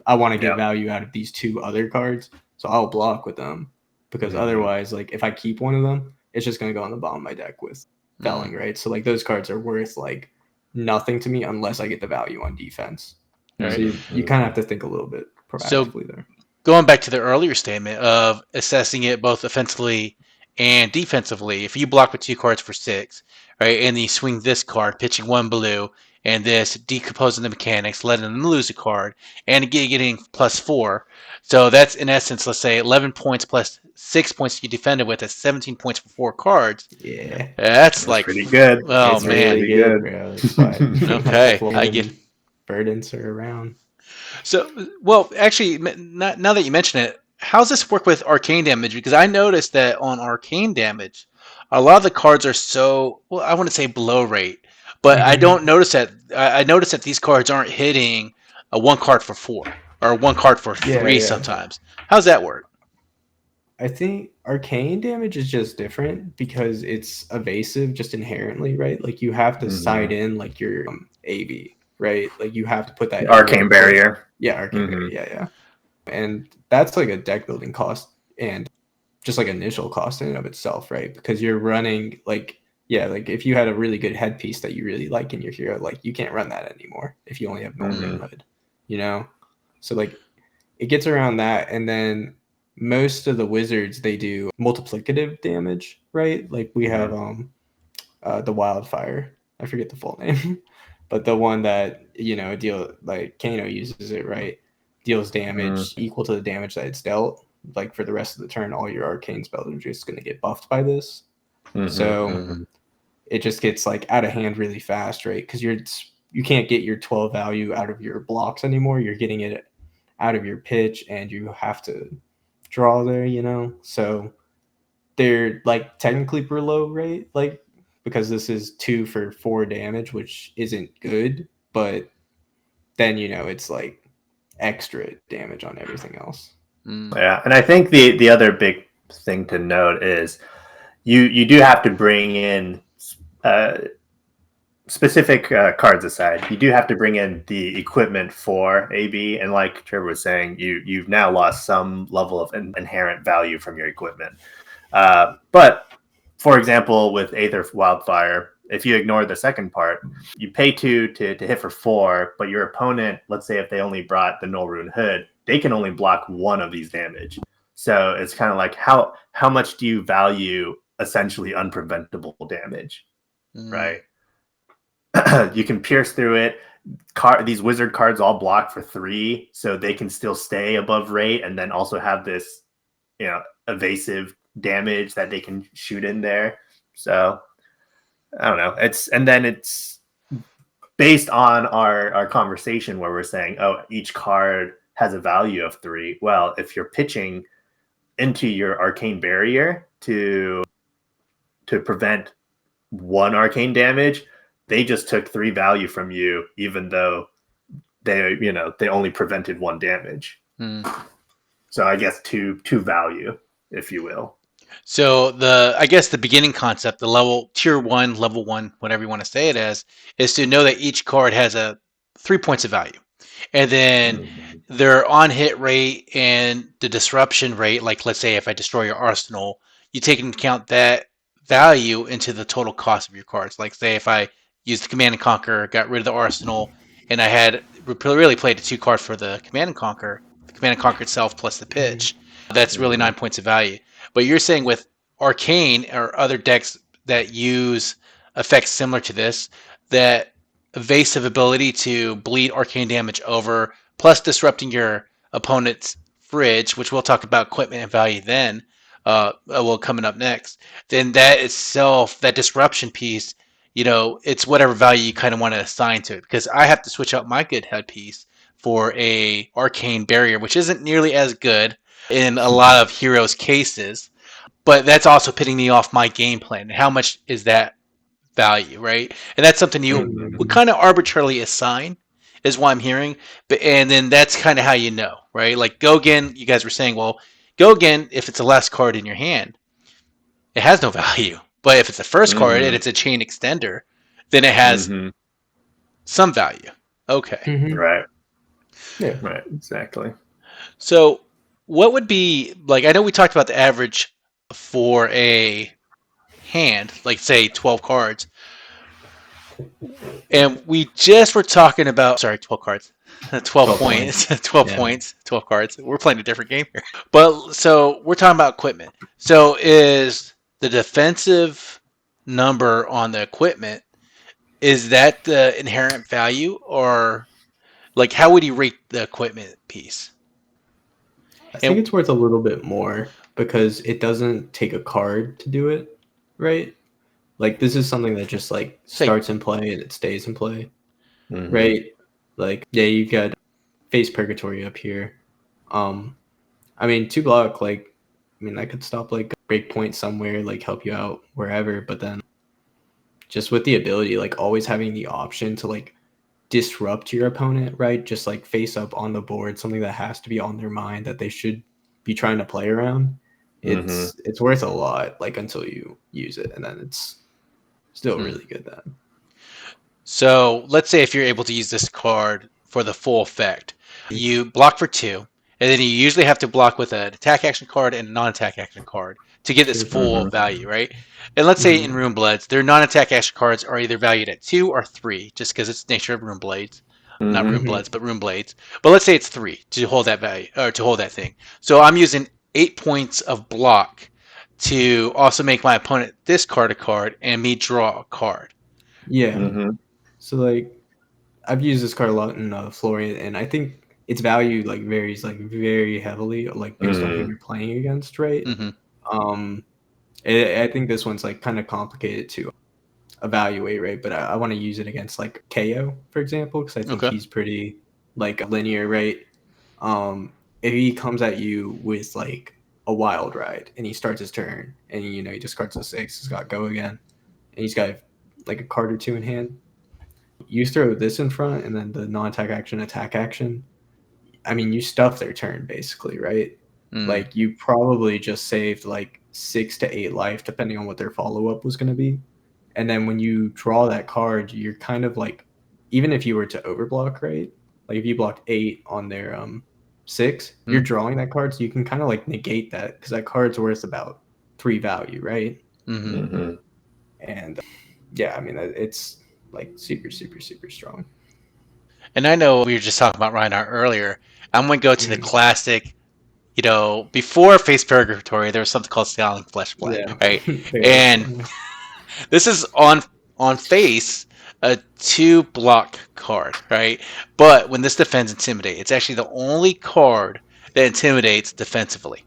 I want to get value out of these 2 other cards, so I'll block with them, because otherwise, like, if I keep one of them, it's just gonna go on the bottom of my deck with Felling, right? So like those cards are worth like nothing to me unless I get the value on defense. Right. So you kind of have to think a little bit proactively there. Going back to the earlier statement of assessing it both offensively and defensively, if you block with 2 cards for 6, right, and then you swing this card, pitching 1 blue, and this decomposing the mechanics, letting them lose a card, and getting +4. So that's in essence, let's say 11 points plus 6 points you defended with. That's 17 points for 4 cards. Yeah, that's like pretty good. Oh man, really good. Bro. That's fine. Okay, I get. Burdens are around. So, well, actually, now that you mention it, how does this work with arcane damage? Because I noticed that on arcane damage, a lot of the cards are so, well, I wouldn't say below rate, but I don't notice that. I notice that these cards aren't hitting a 1 card for 4 or 1 card for 3 sometimes. How's that work? I think arcane damage is just different because it's evasive just inherently, right? Like you have to side in like your AB. Right, like you have to put that arcane barrier. Yeah, arcane barrier. Yeah. And that's like a deck building cost and just like initial cost in and of itself, right? Because you're running like if you had a really good headpiece that you really like in your hero, like you can't run that anymore if you only have Northern Hood, you know. So like it gets around that, and then most of the wizards they do multiplicative damage, right? Like we have the wildfire. I forget the full name. But the one that, like Kano uses it, right? Deals damage equal to the damage that it's dealt. Like for the rest of the turn, all your arcane spells are just going to get buffed by this. So it just gets like out of hand really fast, right? Because you can't get your 12 value out of your blocks anymore. You're getting it out of your pitch, and you have to draw there, So they're like technically per low rate, like, because this is 2 for 4 damage, which isn't good, but then it's like extra damage on everything else. Yeah, and I think the other big thing to note is you do have to bring in specific cards aside. You do have to bring in the equipment for AB, and like Trevor was saying, you've now lost some level of inherent value from your equipment. But for example, with Aether Wildfire, if you ignore the second part, you pay 2 to hit for 4, but your opponent, let's say if they only brought the Null Rune Hood, they can only block 1 of these damage. So it's kind of like how much do you value essentially unpreventable damage, right? You can pierce through it. These wizard cards all block for 3, so they can still stay above rate and then also have this, evasive damage that they can shoot in there. So I don't know. It's based on our conversation where we're saying, oh, each card has a value of 3. Well, if you're pitching into your arcane barrier to prevent 1 arcane damage, they just took 3 value from you, even though they only prevented 1 damage. So I guess two value, if you will. So I guess the beginning concept, the tier 1, level 1, whatever you want to say it as, is to know that each card has 3 points of value. And then their on-hit rate and the disruption rate, like let's say if I destroy your arsenal, you take into account that value into the total cost of your cards. Like say if I used the Command and Conquer, got rid of the arsenal, and I had really played a 2 card for the Command and Conquer itself plus the pitch. That's really 9 points of value. But you're saying with Arcane or other decks that use effects similar to this, that evasive ability to bleed arcane damage over, plus disrupting your opponent's fridge, which we'll talk about equipment and value then, well, coming up next, then that itself, that disruption piece, it's whatever value you kind of want to assign to it. Because I have to switch out my good headpiece for a arcane barrier, which isn't nearly as good in a lot of heroes' cases, but that's also pitting me off my game plan. How much is that value, right? And that's something you would kind of arbitrarily assign, is what I'm hearing. And then that's kind of how you know, right? Like Gogan, you guys were saying, well, Gogan, if it's the last card in your hand, it has no value. But if it's the first card and it's a chain extender, then it has some value. Okay. Right. Yeah, right. Exactly. So what would be, like, I know we talked about the average for a hand, like say 12 cards. And we just were talking about, 12 cards. 12 points. 12 points. 12 cards. We're playing a different game here. But so we're talking about equipment. So is the defensive number on the equipment, is that the inherent value, or like how would you rate the equipment piece? I think it's worth a little bit more because it doesn't take a card to do it, right? Like this is something that just like starts in play and it stays in play, right? Like, yeah, you got Face Purgatory up here. I mean, 2 block, like, I mean, that could stop like a breakpoint somewhere, like help you out wherever. But then just with the ability, like always having the option to like disrupt your opponent, right? Just like face up on the board, something that has to be on their mind that they should be trying to play around. It's worth a lot, like until you use it, and then it's still really good then. So let's say if you're able to use this card for the full effect, you block for 2, and then you usually have to block with an attack action card and a non-attack action card to get this full value, right? And let's say in Rune Bloods, their non-attack action cards are either valued at 2 or 3, just because it's the nature of Rune Blades. Not Rune Bloods, but Rune Blades. But let's say it's 3 to hold that value, or to hold that thing. So I'm using 8 points of block to also make my opponent discard a card and me draw a card. Yeah. So like I've used this card a lot in Florian, and I think its value like varies like very heavily, like based on who you're playing against, right? I think this one's like kind of complicated to evaluate, right? But I want to use it against like KO, for example, because I think he's pretty like linear, right? If he comes at you with like a wild ride and he starts his turn and he discards a 6, he's got go again, and he's got like a card or 2 in hand. You throw this in front and then the non-attack action, attack action. I mean, you stuff their turn basically, right? Like you probably just saved like 6 to 8 life, depending on what their follow-up was going to be. And then when you draw that card, you're kind of like, even if you were to overblock, right? Like if you blocked 8 on their 6, you're drawing that card, so you can kind of like negate that because that card's worth about 3 value, right? And yeah, I mean, it's like super, super, super strong. And I know we were just talking about Reinhardt earlier. I'm going to go to the classic, before Face Purgatory, there was something called Scaling Flesh Blade, right? And this is on face a 2 block card, right? But when this defends Intimidate, it's actually the only card that intimidates defensively.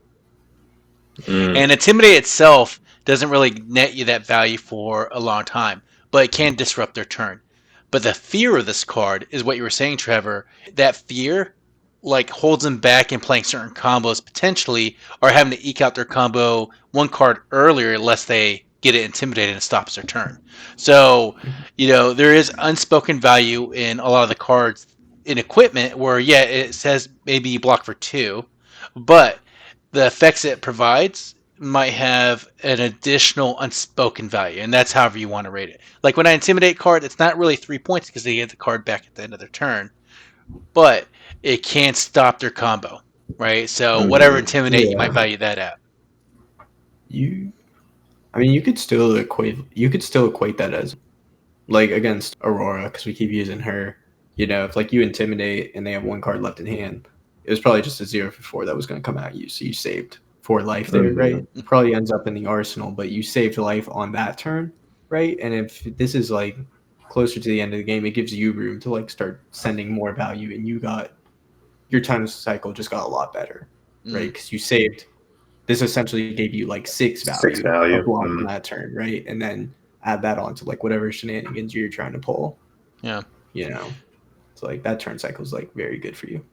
And Intimidate itself doesn't really net you that value for a long time, but it can disrupt their turn. But the fear of this card is what you were saying, Trevor. That fear like holds them back in playing certain combos potentially, or having to eke out their combo 1 card earlier lest they get it intimidated and stops their turn. So, there is unspoken value in a lot of the cards in equipment where, yeah, it says maybe you block for 2, but the effects it provides might have an additional unspoken value, and that's however you want to rate it. Like when I intimidate card, it's not really 3 points because they get the card back at the end of their turn, but it can't stop their combo, right? So whatever intimidate, you might value that at. You could still equate that as like against Aurora, because we keep using her. If like you intimidate and they have 1 card left in hand, it was probably just a 0 for 4 that was going to come at you. So you saved 4 life there, right? It probably ends up in the arsenal, but you saved life on that turn, right? And if this is like closer to the end of the game, it gives you room to like start sending more value, and your time cycle just got a lot better, right? Because you saved. This essentially gave you like 6 value, 6 value. of block on that turn, right? And then add that on to like whatever shenanigans you're trying to pull. Yeah. So like that turn cycle is like very good for you.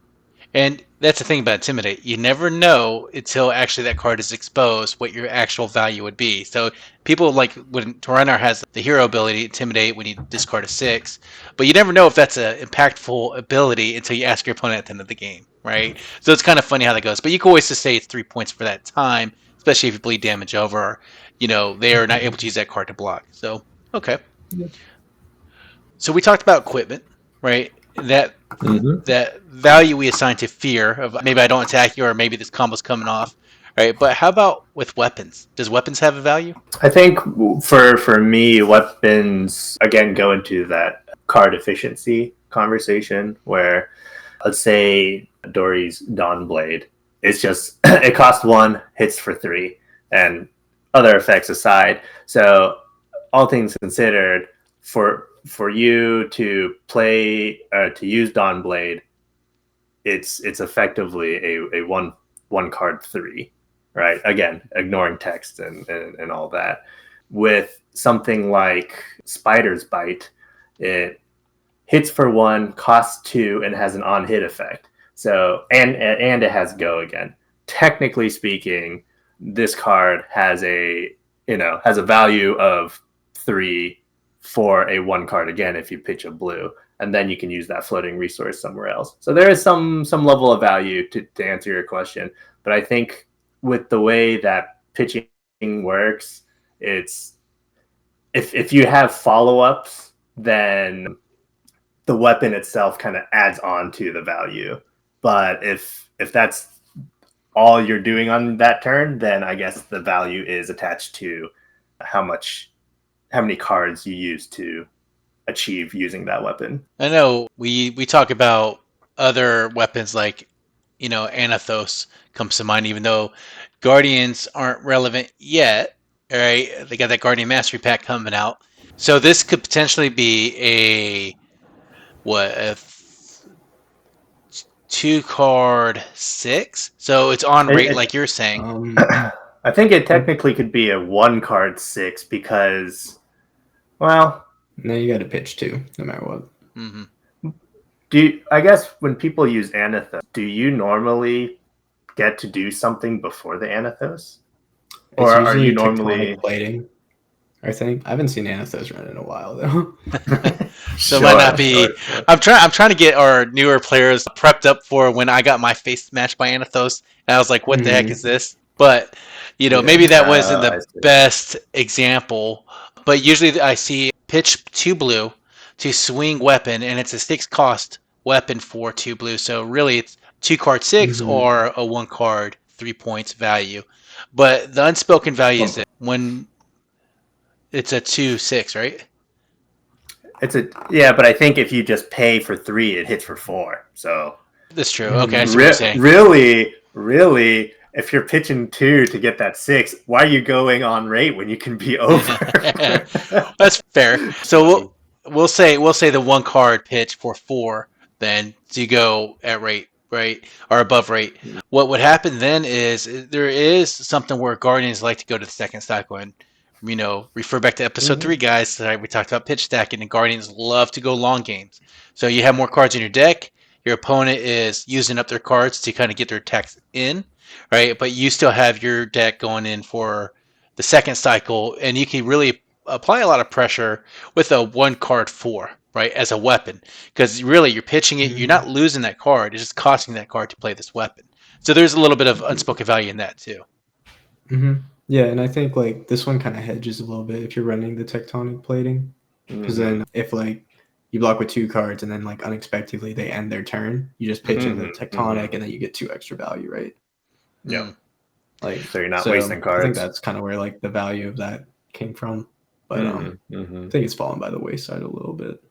And that's the thing about Intimidate. You never know until actually that card is exposed what your actual value would be. So people like when Toranar has the hero ability, Intimidate, when you discard a 6, but you never know if that's an impactful ability until you ask your opponent at the end of the game, right? So it's kind of funny how that goes. But you can always just say it's 3 points for that time, especially if you bleed damage over. They are not able to use that card to block. So, okay. Yeah. So we talked about equipment, right? That value we assign to fear of maybe I don't attack you, or maybe this combo's coming off, right? But how about with weapons? Does weapons have a value? I think for me, weapons again go into that card efficiency conversation where, let's say Dory's Dawnblade, it's just it costs 1, hits for 3, and other effects aside. So all things considered, for you to play to use Dawnblade, it's effectively a one card 3, right? Again, ignoring text and all that. With something like Spider's Bite, it hits for 1, costs 2, and has an on hit effect. So and it has go again. Technically speaking, this card has a value of 3 for a 1 card again if you pitch a blue, and then you can use that floating resource somewhere else. So there is some level of value to answer your question, but I think with the way that pitching works, it's if you have follow-ups, then the weapon itself kind of adds on to the value. But if that's all you're doing on that turn, then I guess the value is attached to how many cards you use to achieve using that weapon. I know we talk about other weapons like, Anathos comes to mind, even though Guardians aren't relevant yet, right? They got that Guardian Mastery Pack coming out. So this could potentially be a 2-card 6? So it's on rate like you're saying. I think it technically could be a 1 card 6 because, well, no, you got to pitch 2 no matter what. Mm-hmm. I guess when people use Anathos, do you normally get to do something before the Anathos, or are you normally plating? I think I haven't seen Anathos run in a while though. So it might not be. Sure. I'm trying to get our newer players prepped up for when I got my face smashed by Anathos, and I was like, "What the heck is this?" But maybe that wasn't the best example. But usually I see pitch 2 blue to swing weapon, and it's a 6 cost weapon for 2 blue. So really, it's 2 card 6 or a 1 card 3 points value. But the unspoken value is that when it's a 2/6, right? But I think if you just pay for 3, it hits for 4. So that's true. Okay, I see what you're saying. Really, if you're pitching 2 to get that 6, why are you going on rate when you can be over? That's fair. So we'll say the 1 card pitch for 4, then to go at rate, right, or above rate. What would happen then is there is something where Guardians like to go to the second cycle and refer back to episode 3, guys. We talked about pitch stacking, and Guardians love to go long games. So you have more cards in your deck. Your opponent is using up their cards to kind of get their attacks in, right? But you still have your deck going in for the second cycle, and you can really apply a lot of pressure with a 1 card 4, right, as a weapon. Because really, you're pitching it. You're not losing that card. It's just costing that card to play this weapon. So there's a little bit of unspoken value in that too. Yeah, and I think like this one kind of hedges a little bit if you're running the tectonic plating, because then if like you block with 2 cards and then like unexpectedly they end their turn, you just pitch in the tectonic and then you get 2 extra value, right? Yeah, like so you're not wasting cards. I think that's kind of where like the value of that came from, but I think it's fallen by the wayside a little bit.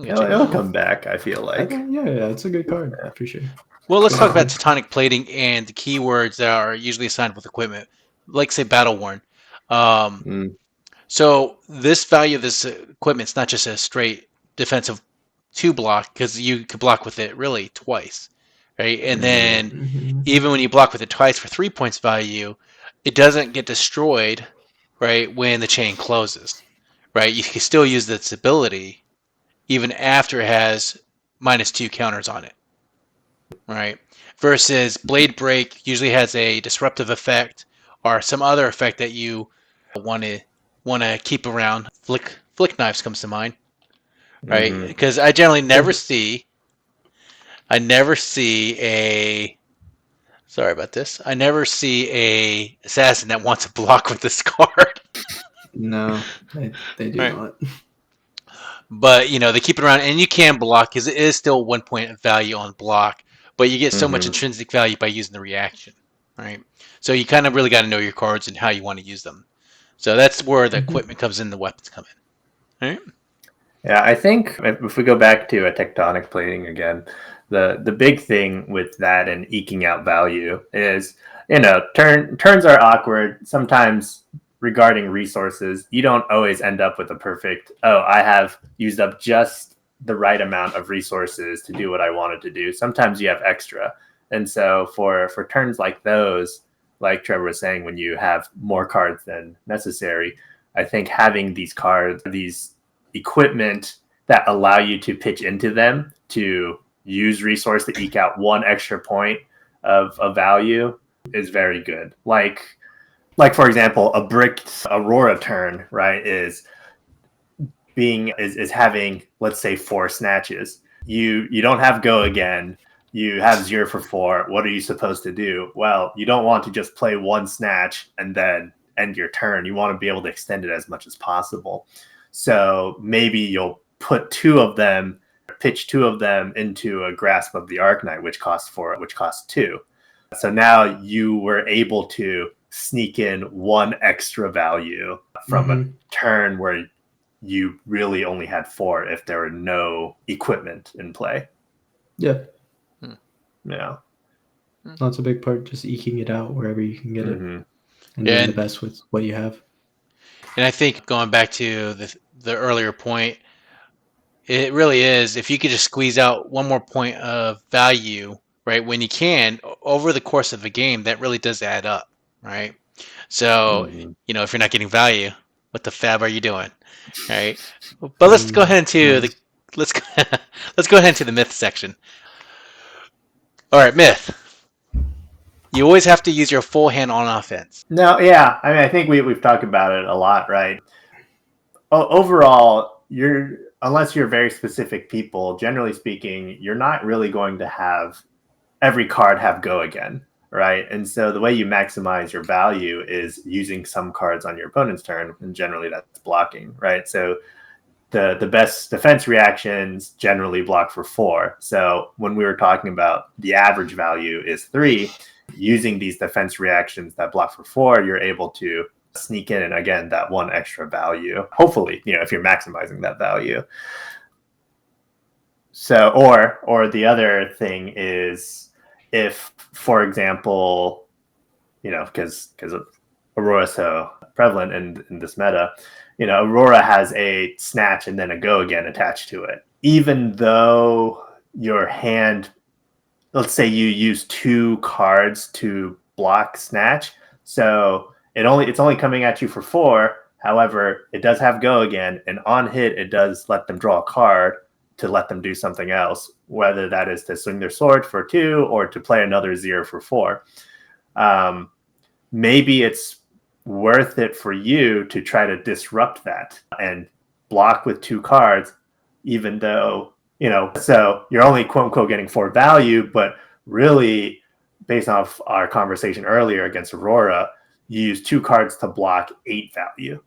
It'll come back, I feel like. Yeah, it's a good card. I appreciate it. Well, let's talk about Tectonic plating and the keywords that are usually assigned with equipment, like say battle worn. So this value of this equipment is not just a straight defensive 2 block, because you could block with it really twice, right? And then even when you block with it twice for 3 points value, it doesn't get destroyed, right, when the chain closes, right? You can still use this ability even after it has -2 counters on it, right? Versus Blade Break usually has a disruptive effect or some other effect that you want to keep around. Flick Knives comes to mind, right? Because I generally never see a. Sorry about this. I never see a assassin that wants to block with this card. No, they do not. But they keep it around, and you can block because it is still 1 point of value on block. But you get so much intrinsic value by using the reaction, right? So you kind of really got to know your cards and how you want to use them. So that's where the equipment comes in, the weapons come in. All right? Yeah, I think if we go back to a tectonic plating again, the big thing with that and eking out value is, turns are awkward. Sometimes regarding resources, you don't always end up with a perfect, I have used up just the right amount of resources to do what I wanted to do. Sometimes you have extra. And so for turns like those, like Trevor was saying, when you have more cards than necessary, I think having these cards, these equipment that allow you to pitch into them to use resource to eke out 1 extra point of value is very good. Like for example, a bricked Aurora turn, right, is having, let's say, 4 snatches. You don't have go again. You have 0 for 4. What are you supposed to do? Well, you don't want to just play 1 snatch and then end your turn. You want to be able to extend it as much as possible. So maybe you'll put 2 of them, pitch 2 of them into a Grasp of the Arknight, which costs 4, which costs 2. So now you were able to sneak in 1 extra value from a turn where you really only had 4 if there were no equipment in play. Yeah. Yeah. That's a big part, just eking it out wherever you can get it and doing the best with what you have. And I think going back to the earlier point, it really is, if you could just squeeze out 1 more point of value, right, when you can, over the course of a game, that really does add up, right? So, if you're not getting value, what the fab are you doing, right? But let's go ahead into let's go ahead into the myth section. All right, myth. You always have to use your full hand on offense. No, yeah. I mean, I think we've talked about it a lot, right? Overall, unless you're very specific people, generally speaking, you're not really going to have every card have go again, right? And so the way you maximize your value is using some cards on your opponent's turn, and generally that's blocking, right? So the best defense reactions generally block for 4. So when we were talking about the average value is 3, using these defense reactions that block for 4, you're able to sneak in, and again, that 1 extra value, hopefully, if you're maximizing that value. So, or the other thing is, if, for example, because Aurora is so prevalent in this meta, Aurora has a snatch and then a go again attached to it. Even though your hand, let's say you use 2 cards to block snatch, so it's only coming at you for 4. However, it does have go again, and on hit, it does let them draw a card to let them do something else, whether that is to swing their sword for 2 or to play another 0 for 4. Maybe it's worth it for you to try to disrupt that and block with 2 cards, even though, so you're only quote unquote getting 4 value, but really, based off our conversation earlier against Aurora, you use 2 cards to block 8 value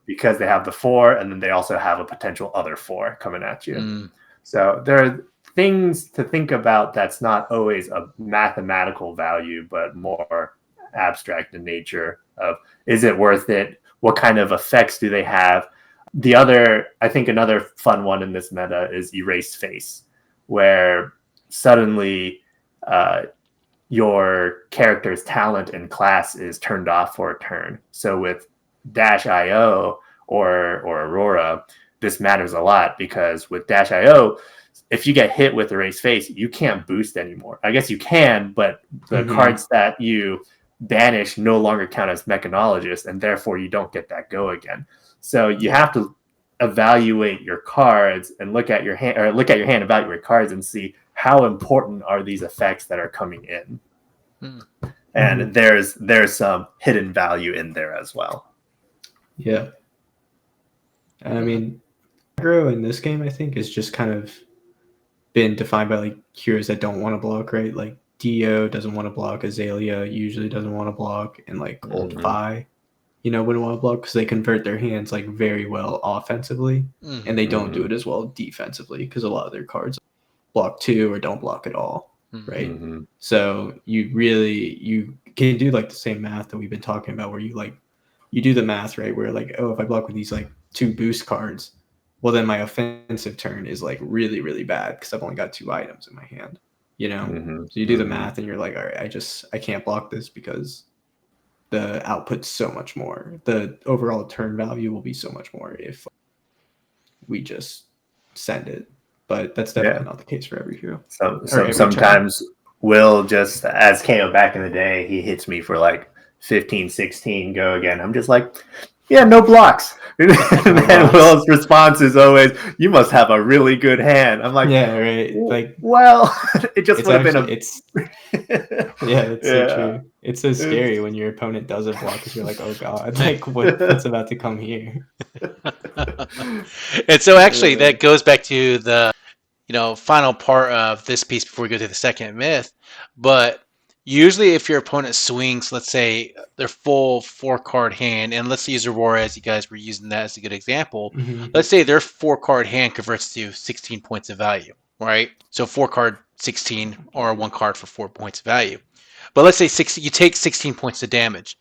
because they have the 4, and then they also have a potential other 4 coming at you. So there are things to think about that's not always a mathematical value, but more abstract in nature of, is it worth it? What kind of effects do they have? I think another fun one in this meta is Erase Face, where suddenly your character's talent and class is turned off for a turn. So with Dash.io or Aurora, this matters a lot, because with Dash.io, if you get hit with Erase Face, you can't boost anymore. I guess you can, but the cards that you banish no longer count as Mechanologist, and therefore you don't get that go again. So you have to evaluate your cards and look at your hand, evaluate your cards, and see how important are these effects that are coming in. And there's some hidden value in there as well. Yeah. I mean, aggro in this game, I think, is just kind of been defined by like heroes that don't want to block, right? Like Dio doesn't want to block, Azalea usually doesn't want to block, and like Old Vi, wouldn't want to block because they convert their hands like very well offensively, and they don't do it as well defensively because a lot of their cards block 2 or don't block at all, right? So you can do like the same math that we've been talking about, where you do the math, right? Where like, oh, if I block with these like 2 boost cards, well, then my offensive turn is like really, really bad because I've only got 2 items in my hand, So you do the math and you're like, all right, I can't block this because the output's so much more. The overall turn value will be so much more if we just send it. But that's definitely not the case for every hero. Sometimes Will, just as KO back in the day, he hits me for like 15, 16, go again. I'm just like, yeah, no blocks. And then Will's response is always, you must have a really good hand. I'm like, yeah, right. Like, well, it just would have been it's so true. It's so scary when your opponent doesn't block because you're like, oh god, like what's about to come here? And so actually that goes back to the final part of this piece before we go to the second myth. But usually if your opponent swings, let's say their full 4-card hand, and let's use Aurora as you guys were using that as a good example. Let's say their 4-card hand converts to 16 points of value, right? So 4-card 16 or 1 card for 4 points of value. But let's say you take 16 points of damage.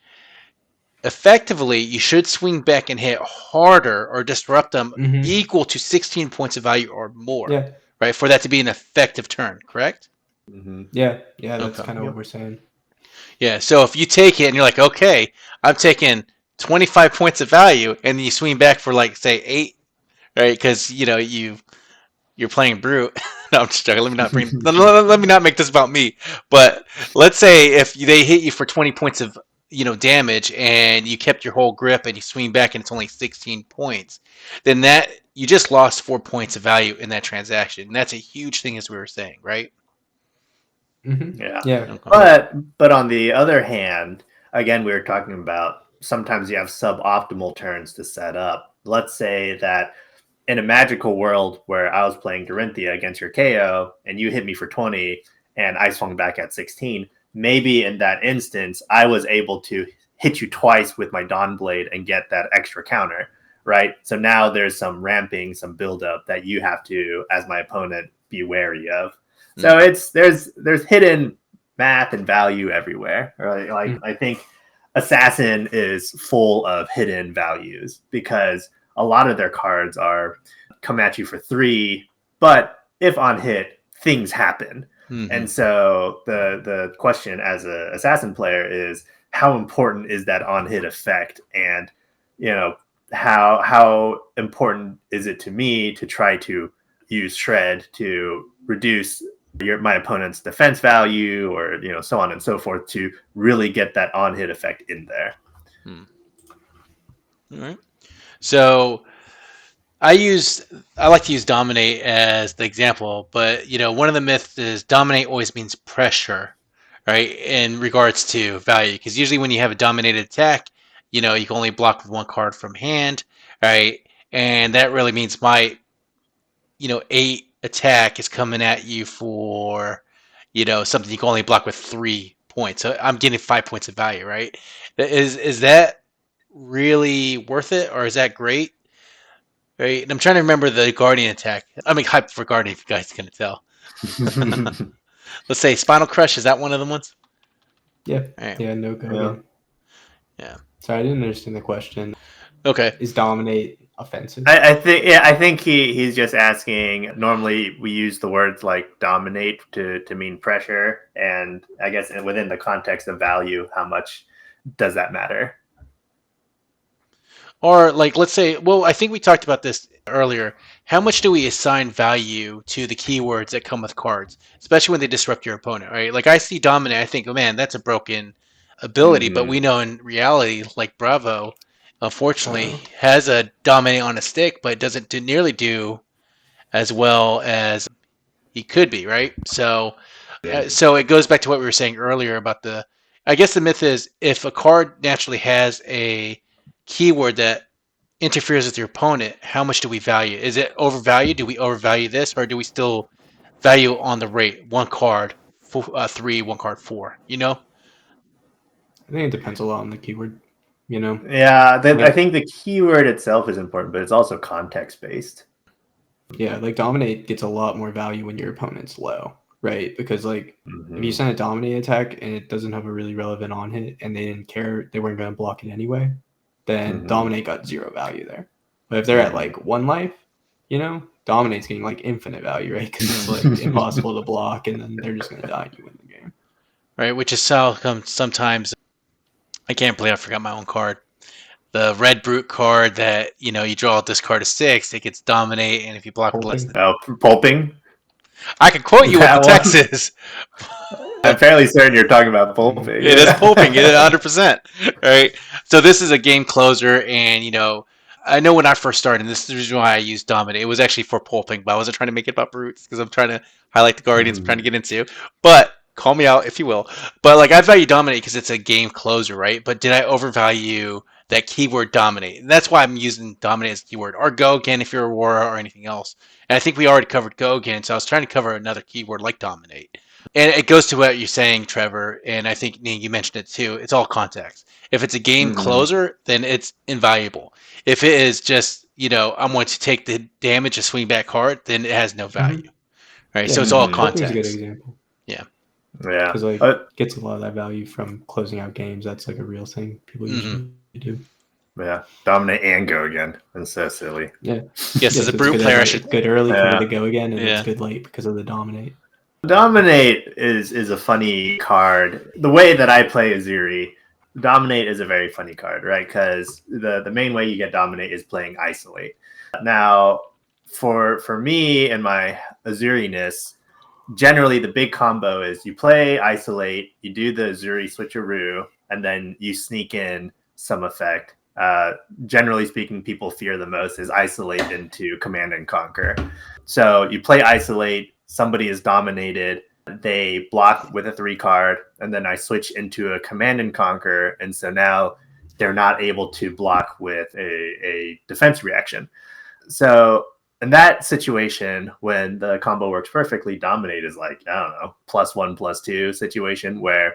Effectively, you should swing back and hit harder or disrupt them equal to 16 points of value or more, right? For that to be an effective turn, correct? Yeah, that's kind of what we're saying. Yeah, so if you take it and you're like, okay, I'm taking 25 points of value, and then you swing back for like, say, 8, right? Because, you're playing brute. No, I'm just joking. Let me not make this about me. But let's say if they hit you for 20 points of damage, and you kept your whole grip, and you swing back and it's only 16 points, then that you just lost 4 points of value in that transaction. And that's a huge thing, as we were saying, right? Yeah. But on the other hand, again, we were talking about sometimes you have suboptimal turns to set up. Let's say that in a magical world where I was playing Dorinthia against your KO and you hit me for 20 and I swung back at 16, maybe in that instance, I was able to hit you twice with my Dawn Blade and get that extra counter, right? So now there's some ramping, some buildup that you have to, as my opponent, be wary of. So there's hidden math and value everywhere, right? Like I think Assassin is full of hidden values because a lot of their cards are come at you for 3, but if on hit, things happen. And so the question as an Assassin player is, how important is that on hit effect? And how important is it to me to try to use Shred to reduce my opponent's defense value, or so on and so forth, to really get that on hit effect in there. All right. So I like to use Dominate as the example, but one of the myths is Dominate always means pressure, right? In regards to value, because usually when you have a dominated attack, you can only block with 1 card from hand, right? And that really means my 8 attack is coming at you for something you can only block with 3 points. So I'm getting 5 points of value, right? Is that really worth it, or is that great? Right? And I'm trying to remember the Guardian attack. I'm hyped for Guardian, if you guys can tell. Let's say Spinal Crush, is that one of the ones? Yeah. Right. Yeah, no Guardian. Yeah. Sorry, I didn't understand the question. Okay. Is Dominate offensive. I think he's just asking. Normally, we use the words like dominate to mean pressure, and I guess within the context of value, how much does that matter? Or like, let's say, well, I think we talked about this earlier. How much do we assign value to the keywords that come with cards, especially when they disrupt your opponent, right? Like I see dominate, I think, oh man, that's a broken ability, but we know in reality, like Bravo, unfortunately, has a dominate on a stick, but it doesn't nearly do as well as he could be, right? So it goes back to what we were saying earlier about the. I guess the myth is if a card naturally has a keyword that interferes with your opponent, how much do we value? Is it overvalued? Do we overvalue this, or do we still value on the rate? One card, 3, one card, 4. You know? I think it depends a lot on the keyword. Yeah, I think the keyword itself is important, but it's also context based. Yeah, like dominate gets a lot more value when your opponent's low, right? Because like if you send a dominate attack and it doesn't have a really relevant on hit and they didn't care, they weren't going to block it anyway, then dominate got 0 value there. But if they're at like 1 life, dominate's getting like infinite value, right? Because it's like impossible to block, and then they're just going to die and you win the game. Right, which is how sometimes I can't believe I forgot my own card. The red brute card that you draw this card of 6, it gets dominate, and if you block with less than pulping. I could quote you what the text is. I'm fairly certain you're talking about pulping. It is pulping, 100%. Right. So this is a game closer, and I know when I first started, and this is the reason why I used dominate. It was actually for pulping, but I wasn't trying to make it about brutes because I'm trying to highlight the guardians I'm trying to get into. But call me out if you will. But like I value dominate because it's a game closer, right? But did I overvalue that keyword dominate? And that's why I'm using dominate as a keyword. Or go again if you're Aurora or anything else. And I think we already covered go again, so I was trying to cover another keyword like dominate. And it goes to what you're saying, Trevor, and I think you mentioned it too. It's all context. If it's a game closer, then it's invaluable. If it is just, I'm going to take the damage to swing back card, then it has no value. Right? Yeah, so it's all context. That's a good example. Yeah. Yeah. Because gets a lot of that value from closing out games. That's like a real thing people usually do. Yeah. Dominate and go again. That's so silly. Yeah. Yes, as a brute player, I should. It's good early for the go again, and it's good late because of the dominate. Dominate is a funny card. The way that I play Azuri, Dominate is a very funny card, right? Because the main way you get Dominate is playing Isolate. Now, for me and my Azuri-ness, generally the big combo is you play Isolate, you do the Azuri switcheroo, and then you sneak in some effect. Generally speaking, people fear the most is Isolate into Command and Conquer. So you play Isolate, somebody is dominated, they block with a 3 card, and then I switch into a Command and Conquer, and so now they're not able to block with a defense reaction. So in that situation, when the combo works perfectly, dominate is like, I don't know, +1/+2 situation where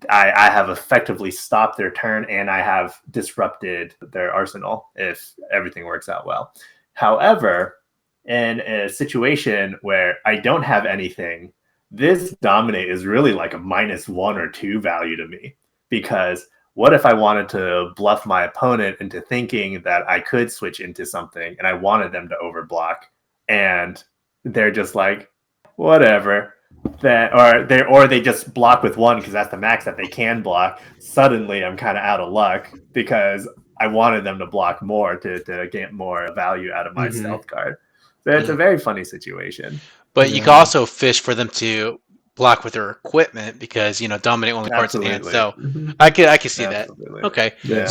I have effectively stopped their turn and I have disrupted their arsenal if everything works out well. However, in a situation where I don't have anything, this dominate is really like a -1 or 2 value to me. Because what if I wanted to bluff my opponent into thinking that I could switch into something and I wanted them to overblock, and they're just like, whatever. Or they just block with 1 because that's the max that they can block. Suddenly I'm kind of out of luck because I wanted them to block more to get more value out of my stealth card. So it's a very funny situation. But you can also fish for them to block with their equipment because dominate only cards in hand. So I could see that. Okay. Yeah,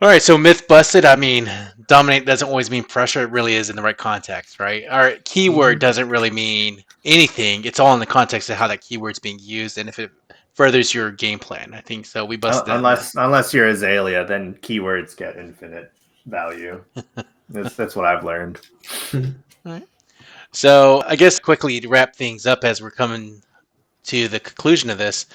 all right. So myth busted. I mean, dominate doesn't always mean pressure. It really is in the right context, right? All right. Keyword doesn't really mean anything. It's all in the context of how that keyword's being used and if it furthers your game plan. I think so. We busted that. Unless you're Azalea, then keywords get infinite value. That's what I've learned. All right. So I guess quickly to wrap things up as we're coming to the conclusion of this,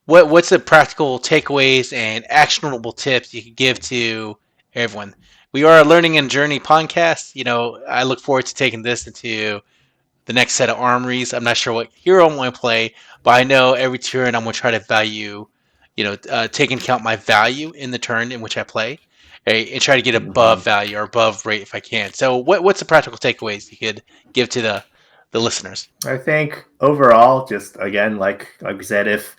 what's the practical takeaways and actionable tips you could give to everyone? We are a learning and journey podcast. I look forward to taking this into the next set of armories. I'm not sure what hero I'm going to play, but I know every turn I'm going to try to value, take into account my value in the turn in which I play. right, and try to get above value or above rate if I can. So what's the practical takeaways you could give to the listeners? I think overall, just again, like we said, if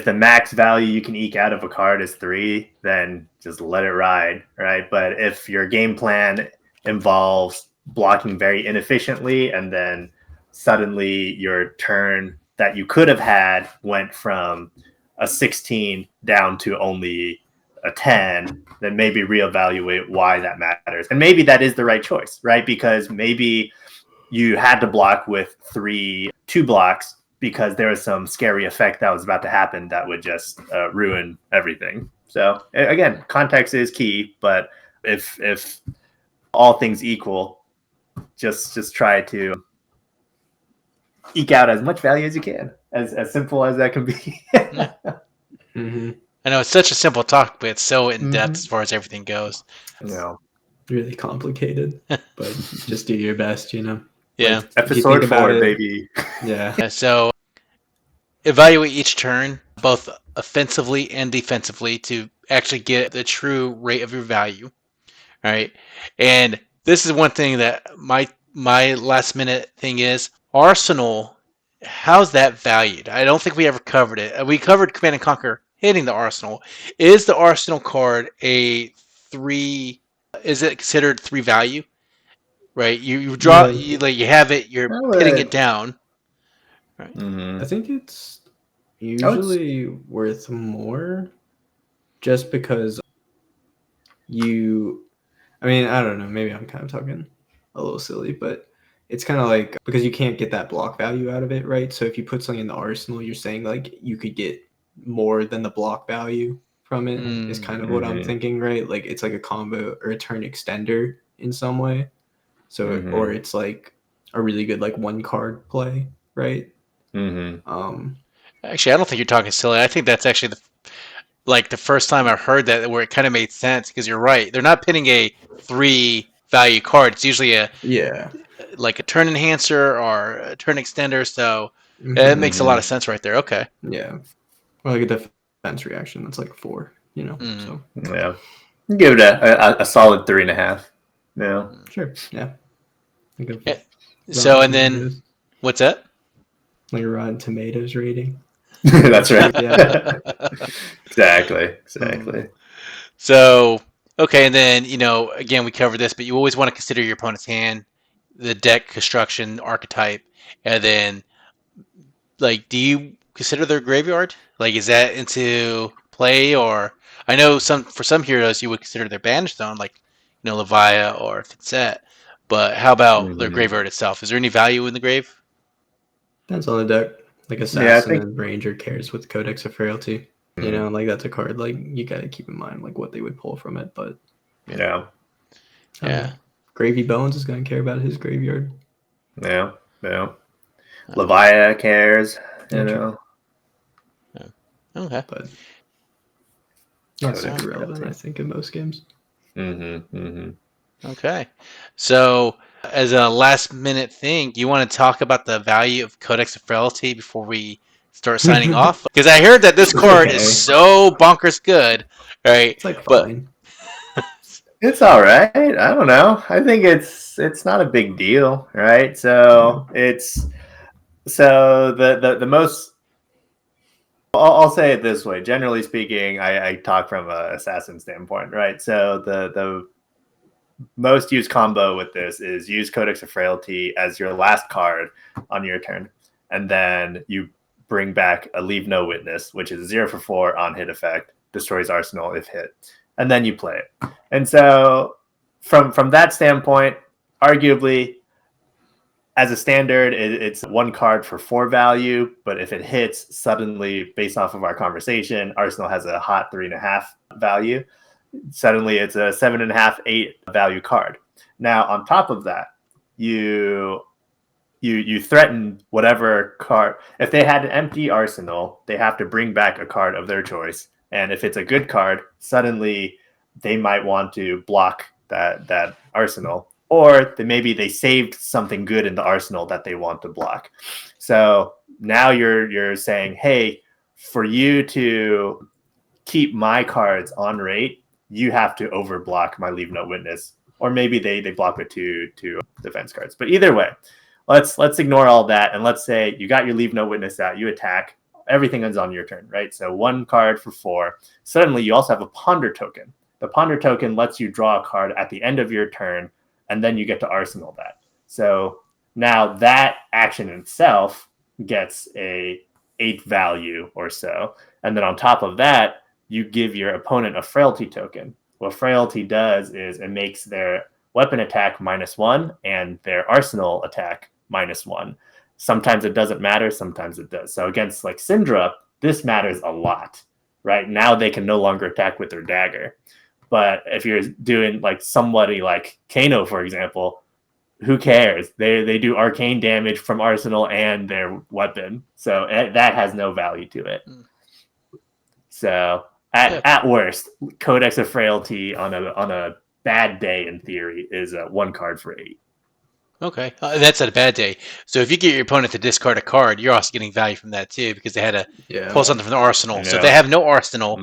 the max value you can eke out of a card is 3, then just let it ride, right? But if your game plan involves blocking very inefficiently and then suddenly your turn that you could have had went from a 16 down to only a 10, then maybe reevaluate why that matters. And maybe that is the right choice, right? Because maybe you had to block with 2 blocks because there was some scary effect that was about to happen that would just ruin everything. So again, context is key, but if all things equal, just try to eke out as much value as you can, as simple as that can be. I know it's such a simple talk, but it's so in depth as far as everything goes. No, really complicated, but just do your best, Yeah. Like, episode 4, baby. Yeah. So evaluate each turn, both offensively and defensively, to actually get the true rate of your value. All right. And this is one thing that my last minute thing is Arsenal. How's that valued? I don't think we ever covered it. We covered Command and Conquer hitting the Arsenal. Is the Arsenal card a 3? Is it considered 3 value? Right. You draw. You have it. You're pitting it down. Right. I think it's usually worth more, just because I mean, I don't know, maybe I'm kind of talking a little silly, but it's kind of like, because you can't get that block value out of it, right? So if you put something in the arsenal, you're saying like you could get more than the block value from it, is kind of what I'm thinking, right? Like it's like a combo or a turn extender in some way. So or it's like a really good like 1 card play, right? Actually, I don't think you're talking silly. I think that's actually the first time I heard that where it kind of made sense, because you're right. They're not pitting a 3 value card. It's usually like a turn enhancer or a turn extender. So it makes a lot of sense right there. Okay. Yeah. Or like a defense reaction that's like 4, So Yeah. Give it a solid 3.5. Yeah. Sure. Yeah. So and then what's that? Like a Rotten Tomatoes rating. That's right. Yeah. Exactly. So, okay, and then, again, we covered this, but you always want to consider your opponent's hand, the deck construction, archetype, and then, like, do you consider their graveyard? Like, is that into play? Or I know for some heroes you would consider their banish zone, like, Levia or Fitzet, but how about their graveyard itself? Is there any value in the grave? Depends on the deck. Like Assassin and Ranger cares with Codex of Frailty. Like that's a card like you gotta keep in mind like what they would pull from it. But yeah. Gravy Bones is gonna care about his graveyard. Yeah. Levia cares, Okay. But not super relevant, I think, in most games. Okay. So as a last minute thing, do you want to talk about the value of Codex of Frailty before we start signing off? Because I heard that this card is so bonkers good, right? It's like fine. It's all right. I don't know. I think it's not a big deal, right? So the most. I'll say it this way. Generally speaking, I talk from an assassin standpoint, right? So the most used combo with this is use Codex of Frailty as your last card on your turn, and then you bring back a Leave No Witness, which is a 0 for 4 on hit effect, destroys Arsenal if hit, and then you play it. And so from that standpoint, arguably, as a standard, it's 1 card for 4 value, but if it hits, suddenly, based off of our conversation, Arsenal has a hot 3.5 value. Suddenly it's a 7.5, 8 value card. Now, on top of that, you threaten whatever card. If they had an empty arsenal, they have to bring back a card of their choice. And if it's a good card, suddenly they might want to block that arsenal. Or maybe they saved something good in the arsenal that they want to block. So now you're saying, hey, for you to keep my cards on rate, you have to overblock my Leave No Witness, or maybe they block with two defense cards. But either way, let's ignore all that, and let's say you got your Leave No Witness out, you attack, everything is on your turn, right? So 1 card for 4. Suddenly, you also have a Ponder token. The Ponder token lets you draw a card at the end of your turn, and then you get to arsenal that. So now that action itself gets a 8 value or so. And then on top of that, you give your opponent a Frailty token. What Frailty does is it makes their weapon attack -1 and their arsenal attack -1. Sometimes it doesn't matter, sometimes it does. So against like Syndra, this matters a lot, right? Now they can no longer attack with their dagger. But if you're doing like somebody like Kano, for example, who cares? They do arcane damage from arsenal and their weapon. So that has no value to it. So at worst, Codex of Frailty on a bad day in theory is 1 card for 8. Okay, that's at a bad day. So if you get your opponent to discard a card, you're also getting value from that too, because they had to pull something from their arsenal. So if they have no arsenal,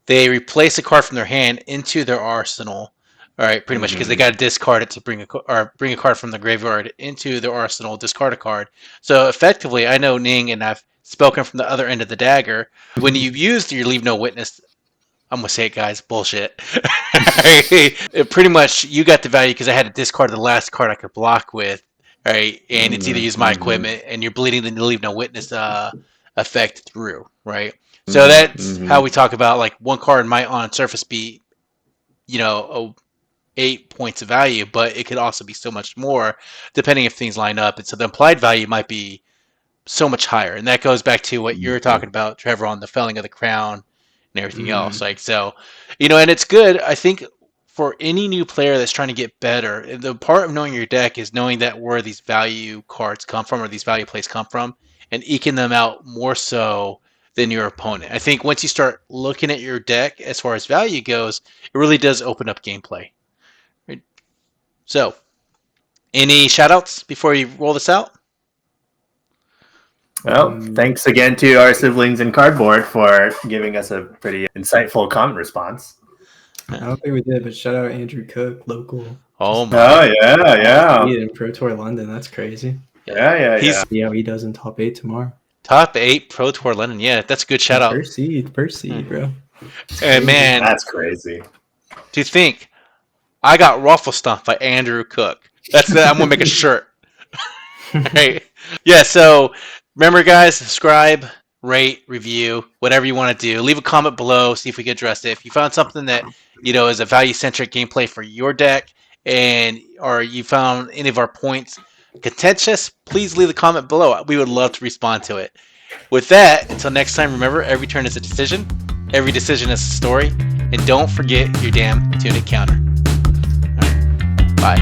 they replace a card from their hand into their arsenal. All right, pretty much, because they got to discard it to bring a card from the graveyard into their arsenal, discard a card. So effectively, I know Ning, and I've spoken from the other end of the dagger. When you've used your Leave No Witness, I'm gonna say it, guys, bullshit. Pretty much, you got the value because I had to discard the last card I could block with, right? And it's either use my equipment, and you're bleeding the Leave No Witness effect through, right? So that's how we talk about like 1 card might on surface be, 8 points of value, but it could also be so much more depending if things line up. And so the implied value might be so much higher. And that goes back to what you're talking about, Trevor, on the felling of the crown and everything else. Like, so, and it's good, I think, for any new player that's trying to get better. The part of knowing your deck is knowing that where these value cards come from or these value plays come from and eking them out more so than your opponent. I think once you start looking at your deck as far as value goes, it really does open up gameplay. Right? So, any shout-outs before you roll this out? Well, thanks again to our siblings in Cardboard for giving us a pretty insightful comment response. I don't think we did, but shout out Andrew Cook, local. Oh yeah. In Pro Tour London, that's crazy. Yeah. See how he does in top 8 tomorrow. Top 8 Pro Tour London, yeah, that's a good shout out. First seed, bro. And man, that's crazy. To think, I got ruffle stomped by Andrew Cook. I'm gonna make a shirt. Right? Yeah. So remember, guys, subscribe, rate, review, whatever you want to do. Leave a comment below, see if we can address it. If you found something that is a value-centric gameplay for your deck, or you found any of our points contentious, please leave a comment below. We would love to respond to it. With that, until next time, remember, every turn is a decision, every decision is a story, and don't forget your damn Tunic Counter.